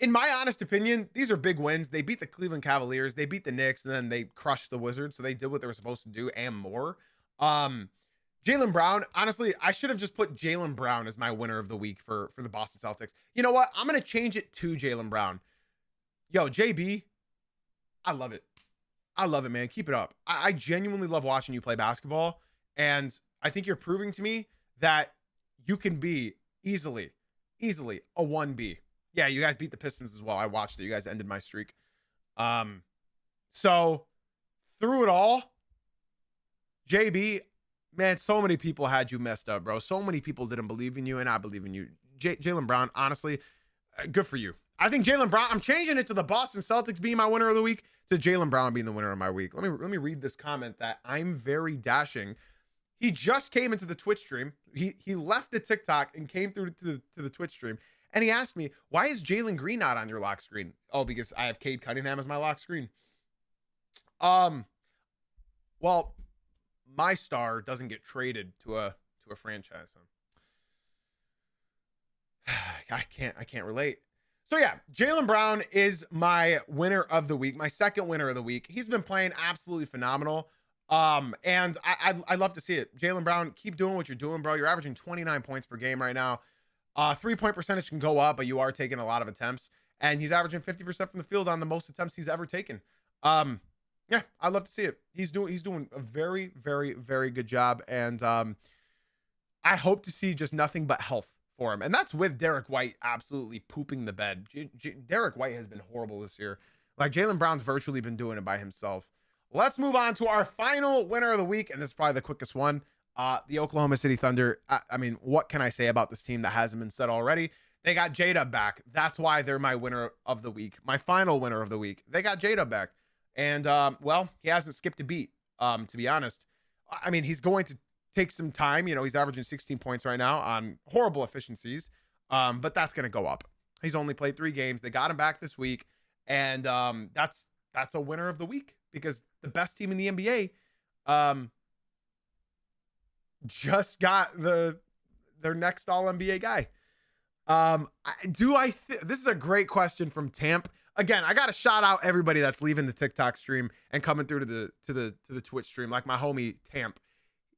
In my honest opinion, these are big wins. They beat the Cleveland Cavaliers, they beat the Knicks, and then they crushed the Wizards, so they did what they were supposed to do and more. Jaylen Brown, honestly, I should have just put Jaylen Brown as my winner of the week for the Boston Celtics. You know what? I'm going to change it to Jaylen Brown. Yo, JB, I love it. I love it, man. Keep it up. I genuinely love watching you play basketball, and I think you're proving to me that you can be easily a 1B. Yeah, you guys beat the Pistons as well. I watched it. You guys ended my streak. So through it all, JB, man, so many people had you messed up, bro. So many people didn't believe in you, and I believe in you. Jaylen Brown, honestly, good for you. I think Jaylen Brown, I'm changing it to the Boston Celtics being my winner of the week to Jaylen Brown being the winner of my week. Let me read this comment that I'm very dashing. He just came into the Twitch stream. He left the TikTok and came through to the Twitch stream. And he asked me, why is Jalen Green not on your lock screen? Oh, because I have Cade Cunningham as my lock screen. Well, my star doesn't get traded to a franchise. So I can't relate. So yeah, Jaylen Brown is my winner of the week, my second winner of the week. He's been playing absolutely phenomenal. And I love to see it. Jaylen Brown, keep doing what you're doing, bro. You're averaging 29 points per game right now. 3-point percentage can go up, but you are taking a lot of attempts, and he's averaging 50% from the field on the most attempts he's ever taken. Yeah, I love to see it. He's doing a very, very, very good job, and I hope to see just nothing but health for him. And that's with Derek White absolutely pooping the bed. Derek White has been horrible this year. Like, Jaylen Brown's virtually been doing it by himself. Let's move on to our final winner of the week, and this is probably the quickest one. The Oklahoma City Thunder. I mean, what can I say about this team that hasn't been said already? They got J-Dub back. That's why they're my winner of the week. My final winner of the week. They got J-Dub back. And, well, he hasn't skipped a beat, to be honest. I mean, he's going to take some time. You know, he's averaging 16 points right now on horrible efficiencies, but that's going to go up. He's only played 3 games. They got him back this week, and that's a winner of the week because the best team in the NBA just got their next All-NBA guy. This is a great question from Tamp. Again, I got to shout out everybody that's leaving the TikTok stream and coming through to the Twitch stream, like my homie Tamp.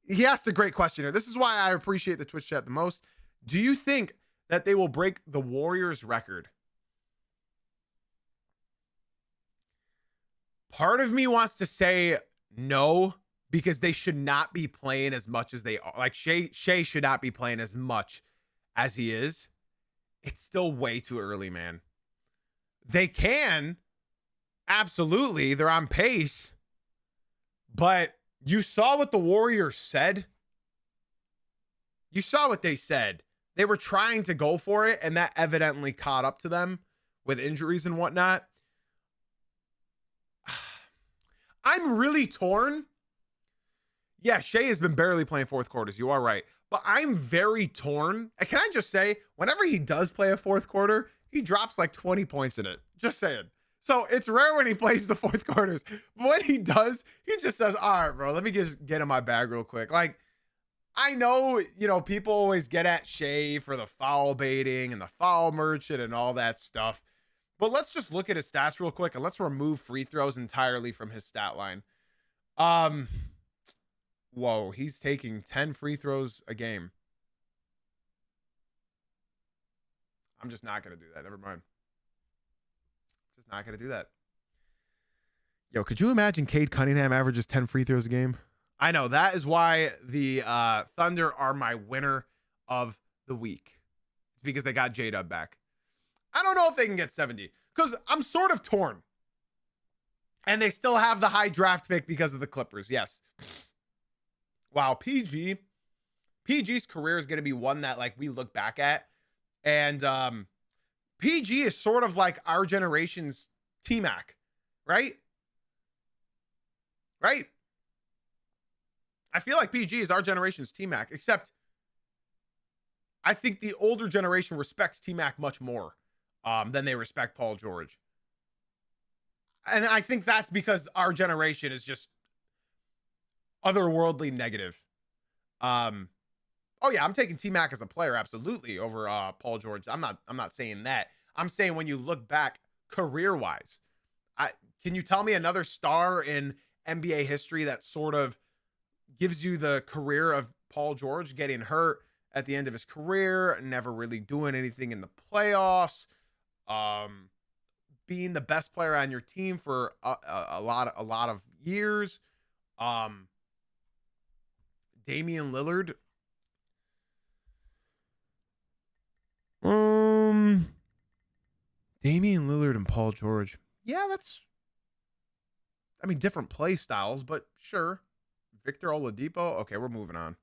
He asked a great question here. This is why I appreciate the Twitch chat the most. Do you think that they will break the Warriors record? Part of me wants to say no, because they should not be playing as much as they are. Like, Shea should not be playing as much as he is. It's still way too early, man. They can. Absolutely. They're on pace. But you saw what the Warriors said. You saw what they said. They were trying to go for it, and that evidently caught up to them with injuries and whatnot. I'm really torn. Yeah, Shea has been barely playing fourth quarters. You are right. But I'm very torn. And can I just say, whenever he does play a fourth quarter, he drops like 20 points in it. Just saying. So it's rare when he plays the fourth quarters. But when he does, he just says, all right, bro, let me just get in my bag real quick. Like, I know, you know, people always get at Shea for the foul baiting and the foul merchant and all that stuff. But let's just look at his stats real quick, and let's remove free throws entirely from his stat line. Whoa, he's taking 10 free throws a game. I'm just not going to do that. Never mind. Just not going to do that. Yo, could you imagine Cade Cunningham averages 10 free throws a game? I know. That is why the Thunder are my winner of the week. It's because they got J-Dub back. I don't know if they can get 70 because I'm sort of torn. And they still have the high draft pick because of the Clippers. Yes. Wow. PG's career is going to be one that like we look back at. And PG is sort of like our generation's T-Mac, right? Right? I feel like PG is our generation's T-Mac, except I think the older generation respects T-Mac much more than they respect Paul George. And I think that's because our generation is just otherworldly negative. Oh yeah, I'm taking T-Mac as a player absolutely over Paul George. I'm not saying that. I'm saying when you look back career-wise, can you tell me another star in NBA history that sort of gives you the career of Paul George, getting hurt at the end of his career, never really doing anything in the playoffs, being the best player on your team for a lot of years. Damian Lillard. Damian Lillard and Paul George. Yeah, different play styles, but sure. Victor Oladipo. Okay, we're moving on.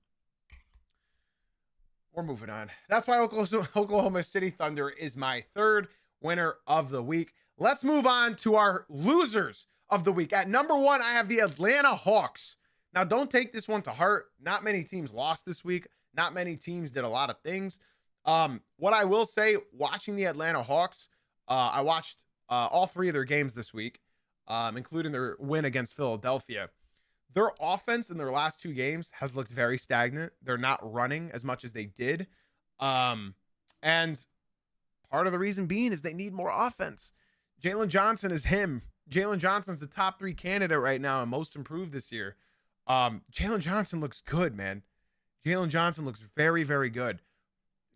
That's why Oklahoma City Thunder is my third winner of the week. Let's move on to our losers of the week. At number 1, I have the Atlanta Hawks. Now, don't take this one to heart. Not many teams lost this week. Not many teams did a lot of things. What I will say, watching the Atlanta Hawks, I watched all 3 of their games this week, including their win against Philadelphia. Their offense in their last 2 games has looked very stagnant. They're not running as much as they did. And part of the reason being is they need more offense. Jalen Johnson is him. Jalen Johnson's the top 3 candidate right now and most improved this year. Jalen Johnson looks good, man. Jalen Johnson looks very, very good.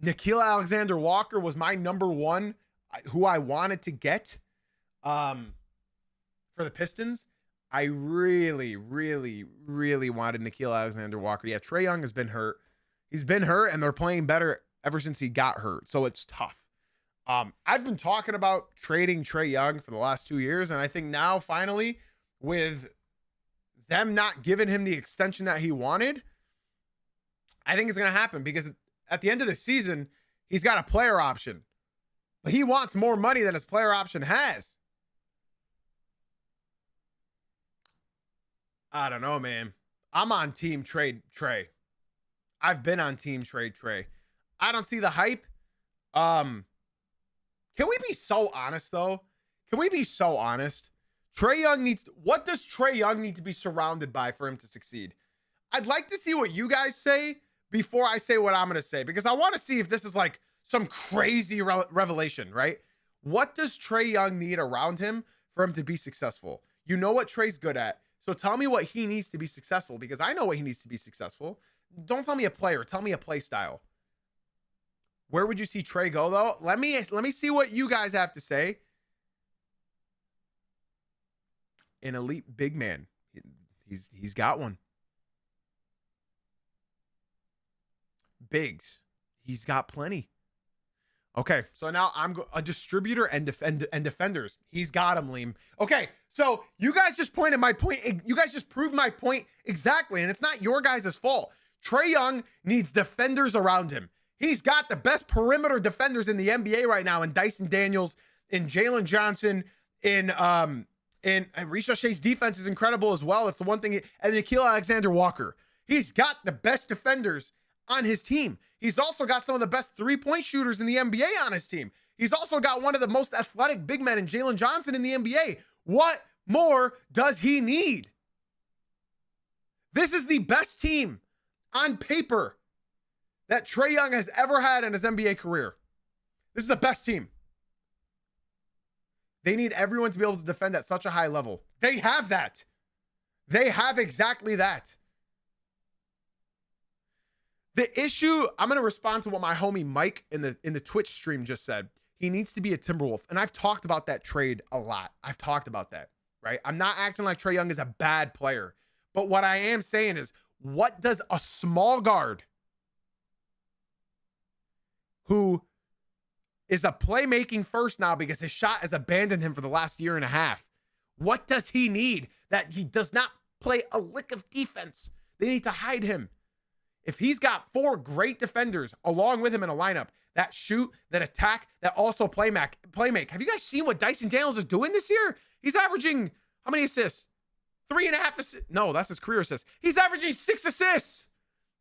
Nickeil Alexander-Walker was my number 1 who I wanted to get for the Pistons. I really, really, really wanted Nickeil Alexander-Walker. Yeah, Trae Young has been hurt. He's been hurt, and they're playing better ever since he got hurt, so it's tough. I've been talking about trading Trae Young for the last 2 years, and I think now, finally, with them not giving him the extension that he wanted, I think it's going to happen because at the end of the season, he's got a player option, but he wants more money than his player option has. I don't know, man. I'm on team trade Trae. I've been on team trade Trae. I don't see the hype. Can we be so honest, though? Can we be so honest? What does Trae Young need to be surrounded by for him to succeed? I'd like to see what you guys say before I say what I'm going to say, because I want to see if this is like some crazy revelation, right? What does Trae Young need around him for him to be successful? You know what Trae's good at. So tell me what he needs to be successful, because I know what he needs to be successful. Don't tell me a player. Tell me a play style. Where would you see Trae go, though? Let me see what you guys have to say. An elite big man. He's got one. Bigs. He's got plenty. Okay, so now I'm a distributor and defenders. He's got him, Liam. Okay, so you guys just pointed my point. You guys just proved my point exactly, and it's not your guys' fault. Trae Young needs defenders around him. He's got the best perimeter defenders in the NBA right now in Dyson Daniels, in Jalen Johnson, in Risha Shea's defense is incredible as well. It's the one thing. And Nickeil Alexander-Walker. He's got the best defenders on his team. He's also got some of the best three-point shooters in the NBA on his team. He's also got one of the most athletic big men in Jalen Johnson in the NBA. What more does he need? This is the best team on paper that Trae Young has ever had in his NBA career. This is the best team. They need everyone to be able to defend at such a high level. They have that. They have exactly that. The issue, I'm going to respond to what my homie Mike in the Twitch stream just said. He needs to be a Timberwolf. And I've talked about that trade a lot. I've talked about that, right? I'm not acting like Trae Young is a bad player. But what I am saying is, what does a small guard who is a playmaking first now because his shot has abandoned him for the last year and a half, what does he need that he does not play a lick of defense? They need to hide him. If he's got 4 great defenders along with him in a lineup that shoot, that attack, that also play make. Have you guys seen what Dyson Daniels is doing this year? He's averaging how many assists? 3.5 assists. No, that's his career assists. He's averaging 6 assists.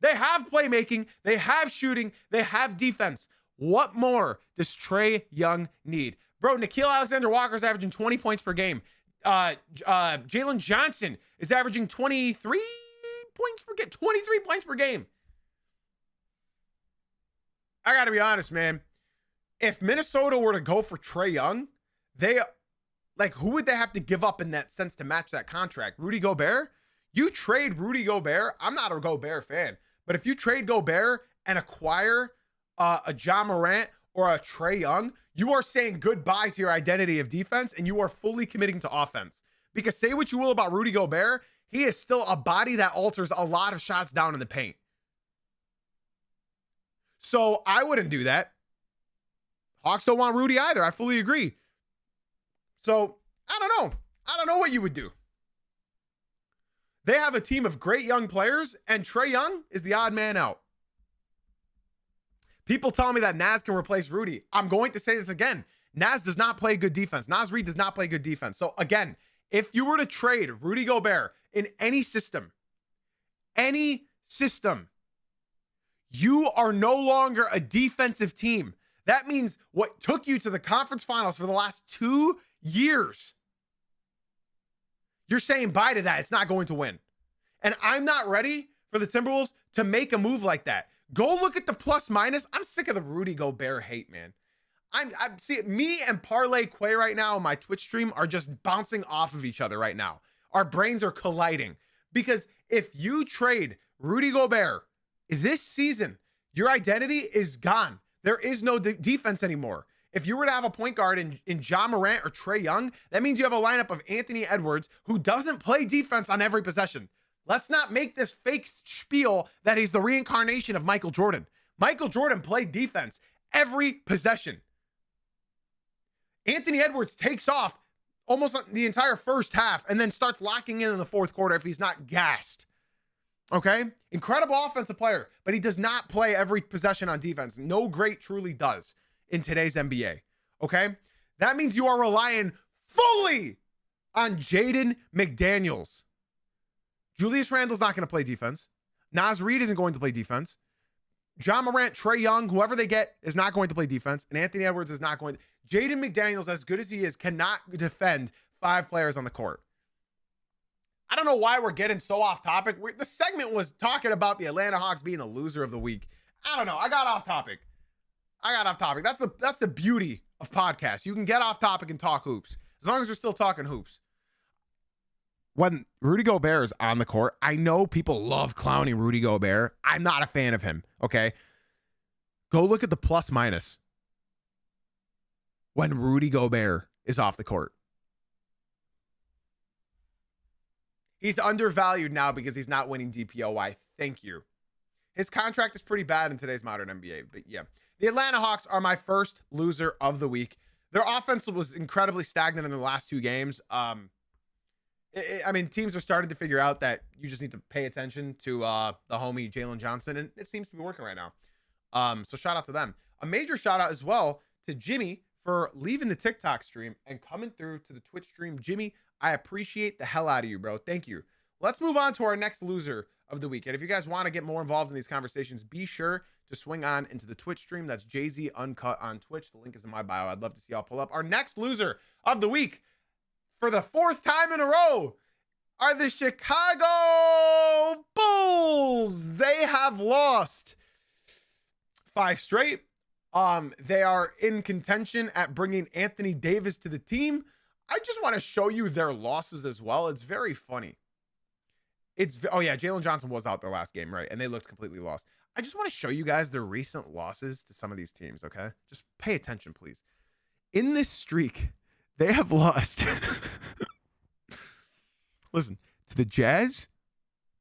They have playmaking. They have shooting. They have defense. What more does Trae Young need? Bro, Nickeil Alexander-Walker's averaging 20 points per game. Jalen Johnson is averaging 23 points per game. 23 points per game. I got to be honest, man. If Minnesota were to go for Trae Young, who would they have to give up in that sense to match that contract? Rudy Gobert? You trade Rudy Gobert. I'm not a Gobert fan, but if you trade Gobert and acquire a Ja Morant or a Trae Young, you are saying goodbye to your identity of defense and you are fully committing to offense. Because say what you will about Rudy Gobert, he is still a body that alters a lot of shots down in the paint. So I wouldn't do that. Hawks don't want Rudy either. I fully agree. So I don't know. I don't know what you would do. They have a team of great young players, and Trae Young is the odd man out. People tell me that Naz can replace Rudy. I'm going to say this again. Naz does not play good defense. Naz Reid does not play good defense. So again, if you were to trade Rudy Gobert in any system, you are no longer a defensive team. That means what took you to the conference finals for the last 2 years, you're saying bye to that. It's not going to win. And I'm not ready for the Timberwolves to make a move like that. Go look at the plus minus. I'm sick of the Rudy Gobert hate, man. I'm see me and Parlay Quay right now on my Twitch stream are just bouncing off of each other right now. Our brains are colliding because if you trade Rudy Gobert this season, your identity is gone. There is no defense anymore. If you were to have a point guard in Ja Morant or Trae Young, that means you have a lineup of Anthony Edwards who doesn't play defense on every possession. Let's not make this fake spiel that he's the reincarnation of Michael Jordan. Michael Jordan played defense every possession. Anthony Edwards takes off almost the entire first half and then starts locking in the fourth quarter if he's not gassed. Okay? Incredible offensive player, but he does not play every possession on defense. No great truly does in today's NBA. Okay? That means you are relying fully on Jaden McDaniels. Julius Randle's not going to play defense. Naz Reid isn't going to play defense. Ja Morant, Trae Young, whoever they get is not going to play defense. And Anthony Edwards is not going to. Jaden McDaniels, as good as he is, cannot defend 5 players on the court. I don't know why we're getting so off topic. The segment was talking about the Atlanta Hawks being the loser of the week. I don't know. I got off topic. That's the beauty of podcasts. You can get off topic and talk hoops. As long as we're still talking hoops. When Rudy Gobert is on the court, I know people love clowning Rudy Gobert. I'm not a fan of him, okay? Go look at the plus minus when Rudy Gobert is off the court. He's undervalued now because he's not winning DPOY. Thank you. His contract is pretty bad in today's modern NBA, but yeah. The Atlanta Hawks are my first loser of the week. Their offense was incredibly stagnant in the last 2 games. Teams are starting to figure out that you just need to pay attention to the homie Jalen Johnson, and it seems to be working right now. So shout out to them. A major shout out as well to Jimmy for leaving the TikTok stream and coming through to the Twitch stream. Jimmy, I appreciate the hell out of you, bro. Thank you. Let's move on to our next loser of the week. And if you guys want to get more involved in these conversations, be sure to swing on into the Twitch stream. That's Jay-Z Uncut on Twitch. The link is in my bio. I'd love to see y'all pull up. Our next loser of the week, for the 4th time in a row, are the Chicago Bulls. They have lost 5 straight. They are in contention at bringing Anthony Davis to the team. I just want to show you their losses as well. It's very funny. Jalen Johnson was out their last game, right? And they looked completely lost. I just want to show you guys their recent losses to some of these teams, okay? Just pay attention, please. In this streak, they have lost. Listen, to the Jazz,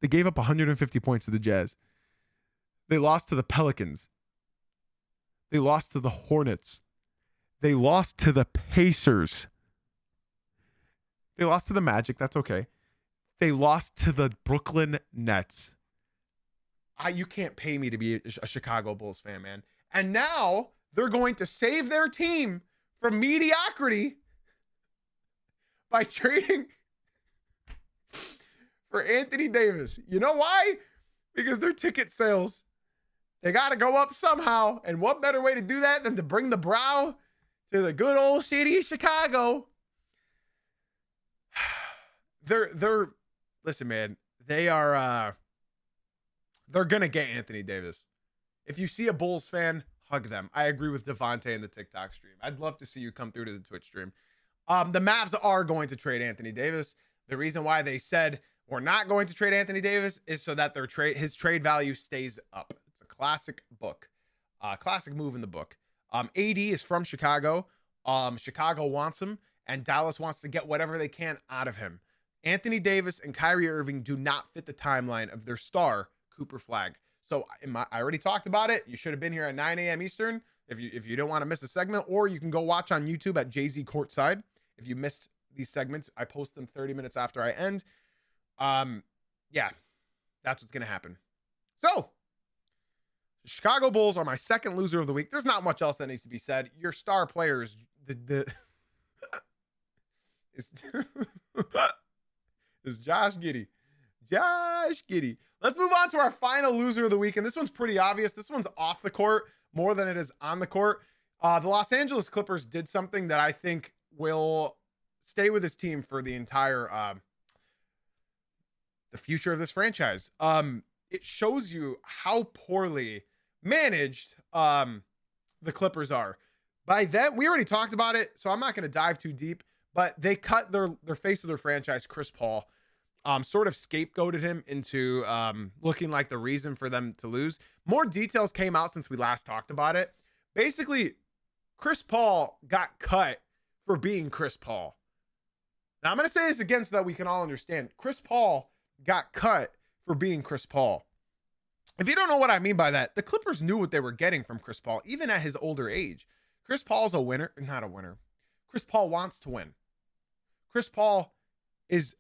they gave up 150 points to the Jazz. They lost to the Pelicans. They lost to the Hornets. They lost to the Pacers. They lost to the Magic. That's okay. They lost to the Brooklyn Nets. You can't pay me to be a Chicago Bulls fan, man. And now they're going to save their team from mediocrity by trading for Anthony Davis. You know why? Because their ticket sales, they got to go up somehow. And what better way to do that than to bring the brow to the good old city of Chicago? They're listen, man, they're going to get Anthony Davis. If you see a Bulls fan, hug them. I agree with Devontae in the TikTok stream. I'd love to see you come through to the Twitch stream. The Mavs are going to trade Anthony Davis. The reason why they said we're not going to trade Anthony Davis is so that his trade value stays up. It's a classic classic move in the book. AD is from Chicago. Chicago wants him, and Dallas wants to get whatever they can out of him. Anthony Davis and Kyrie Irving do not fit the timeline of their star, Cooper Flagg. So I already talked about it. You should have been here at 9 a.m. Eastern if you don't want to miss a segment, or you can go watch on YouTube at Jay-Z Courtside. If you missed these segments, I post them 30 minutes after I end. Yeah, that's what's going to happen. So the Chicago Bulls are my second loser of the week. There's not much else that needs to be said. Your star players, is Josh Giddey. Josh Giddey. Let's move on to our final loser of the week. And this one's pretty obvious. This one's off the court more than it is on the court. The Los Angeles Clippers did something that I think will stay with this team for the entire the future of this franchise. It shows you how poorly managed the Clippers are. By then, we already talked about it, so I'm not going to dive too deep, but they cut their face of their franchise, Chris Paul, sort of scapegoated him into looking like the reason for them to lose. More details came out since we last talked about it. Basically, Chris Paul got cut for being Chris Paul. Now, I'm going to say this again so that we can all understand. Chris Paul got cut for being Chris Paul. If you don't know what I mean by that, the Clippers knew what they were getting from Chris Paul, even at his older age. Chris Paul's a winner, not a winner. Chris Paul wants to win. Chris Paul is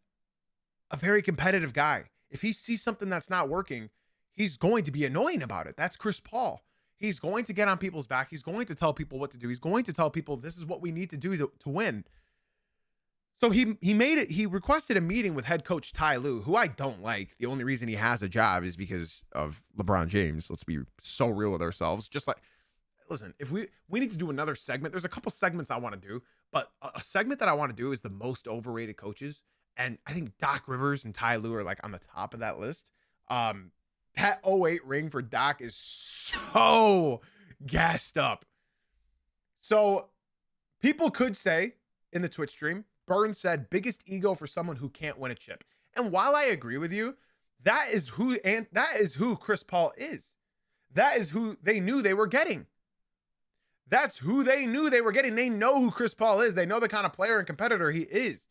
a very competitive guy. If he sees something that's not working, he's going to be annoying about it. That's Chris Paul. He's going to get on people's back. He's going to tell people what to do. He's going to tell people this is what we need to do to win. So he made it. He requested a meeting with head coach Ty Lue, who I don't like. The only reason he has a job is because of LeBron James. Let's be so real with ourselves. Just like, listen, if we need to do another segment, there's a couple segments I want to do, but a segment that I want to do is the most overrated coaches. And I think Doc Rivers and Ty Lue are like on the top of that list. That 08 ring for Doc is so gassed up. So people could say in the Twitch stream, Burns said biggest ego for someone who can't win a chip. And while I agree with you, that is who Chris Paul is. That is who they knew they were getting. That's who they knew they were getting. They know who Chris Paul is. They know the kind of player and competitor he is.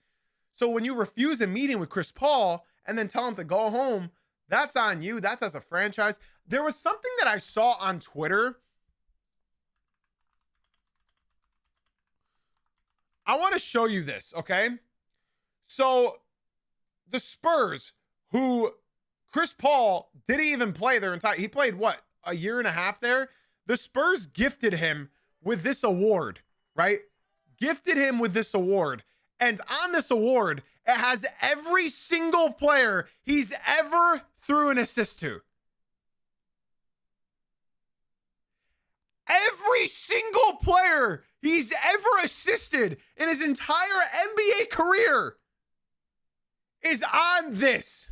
So when you refuse a meeting with Chris Paul and then tell him to go home, that's on you. That's as a franchise. There was something that I saw on Twitter. I want to show you this, okay? So the Spurs, who Chris Paul didn't even play their entire, he played what, a year and a half there? The Spurs gifted him with this award, right? Gifted him with this award. And on this award, it has every single player he's ever threw an assist to. Every single player he's ever assisted in his entire NBA career is on this.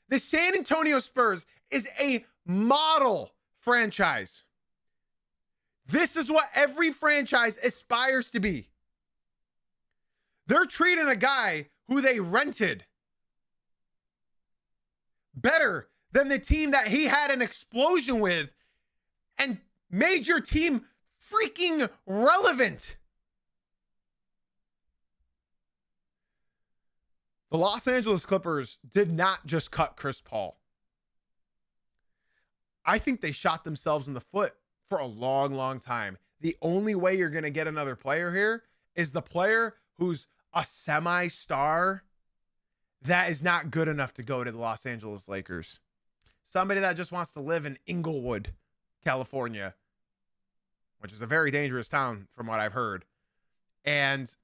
The San Antonio Spurs is a model franchise. This is what every franchise aspires to be. They're treating a guy who they rented better than the team that he had an explosion with and made your team freaking relevant. The Los Angeles Clippers did not just cut Chris Paul. I think they shot themselves in the foot for a long, long time. The only way you're going to get another player here is the player who's a semi-star that is not good enough to go to the Los Angeles Lakers. Somebody that just wants to live in Inglewood, California, which is a very dangerous town from what I've heard. And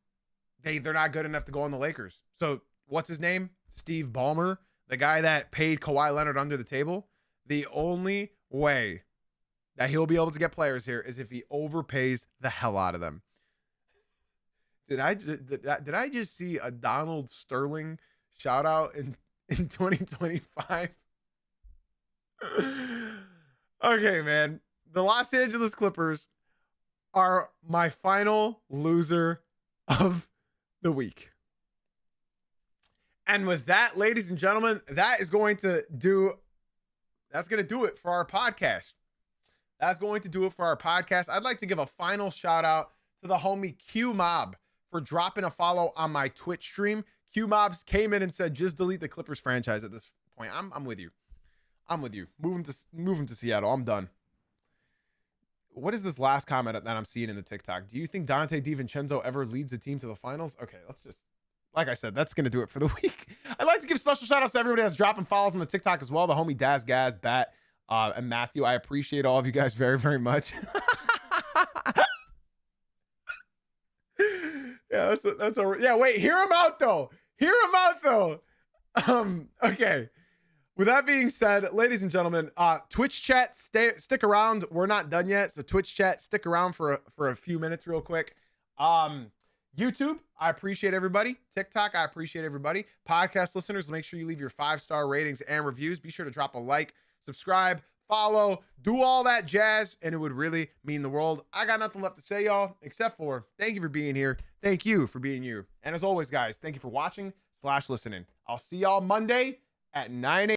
they're not good enough to go on the Lakers. So what's his name? Steve Ballmer, the guy that paid Kawhi Leonard under the table. The only way that he'll be able to get players here is if he overpays the hell out of them. Did I just see a Donald Sterling shout out in 2025? Okay, man. The Los Angeles Clippers are my final loser of the week. And with that, ladies and gentlemen, that's going to do it for our podcast. That's going to do it for our podcast. I'd like to give a final shout out to the homie Q Mob for dropping a follow on my Twitch stream. Q Mobs came in and said, just delete the Clippers franchise at this point. I'm with you. I'm with you. Move him to Seattle. I'm done. What is this last comment that I'm seeing in the TikTok? Do you think Dante DiVincenzo ever leads a team to the finals? Okay, let's just, like I said, that's going to do it for the week. I'd like to give special shout outs to everybody that's dropping follows on the TikTok as well. The homie Daz, Gaz, Bat, and Matthew. I appreciate all of you guys very, very much. Yeah, yeah, wait, hear him out though. Okay. With that being said, ladies and gentlemen, Twitch chat, stick around. We're not done yet. So Twitch chat, stick around for a few minutes real quick. YouTube, I appreciate everybody. TikTok, I appreciate everybody. Podcast listeners, make sure you leave your 5-star ratings and reviews. Be sure to drop a like, subscribe, follow, do all that jazz, and it would really mean the world. I got nothing left to say, y'all, except for thank you for being here. Thank you for being you. And as always, guys, thank you for watching / listening. I'll see y'all Monday at 9 a.m.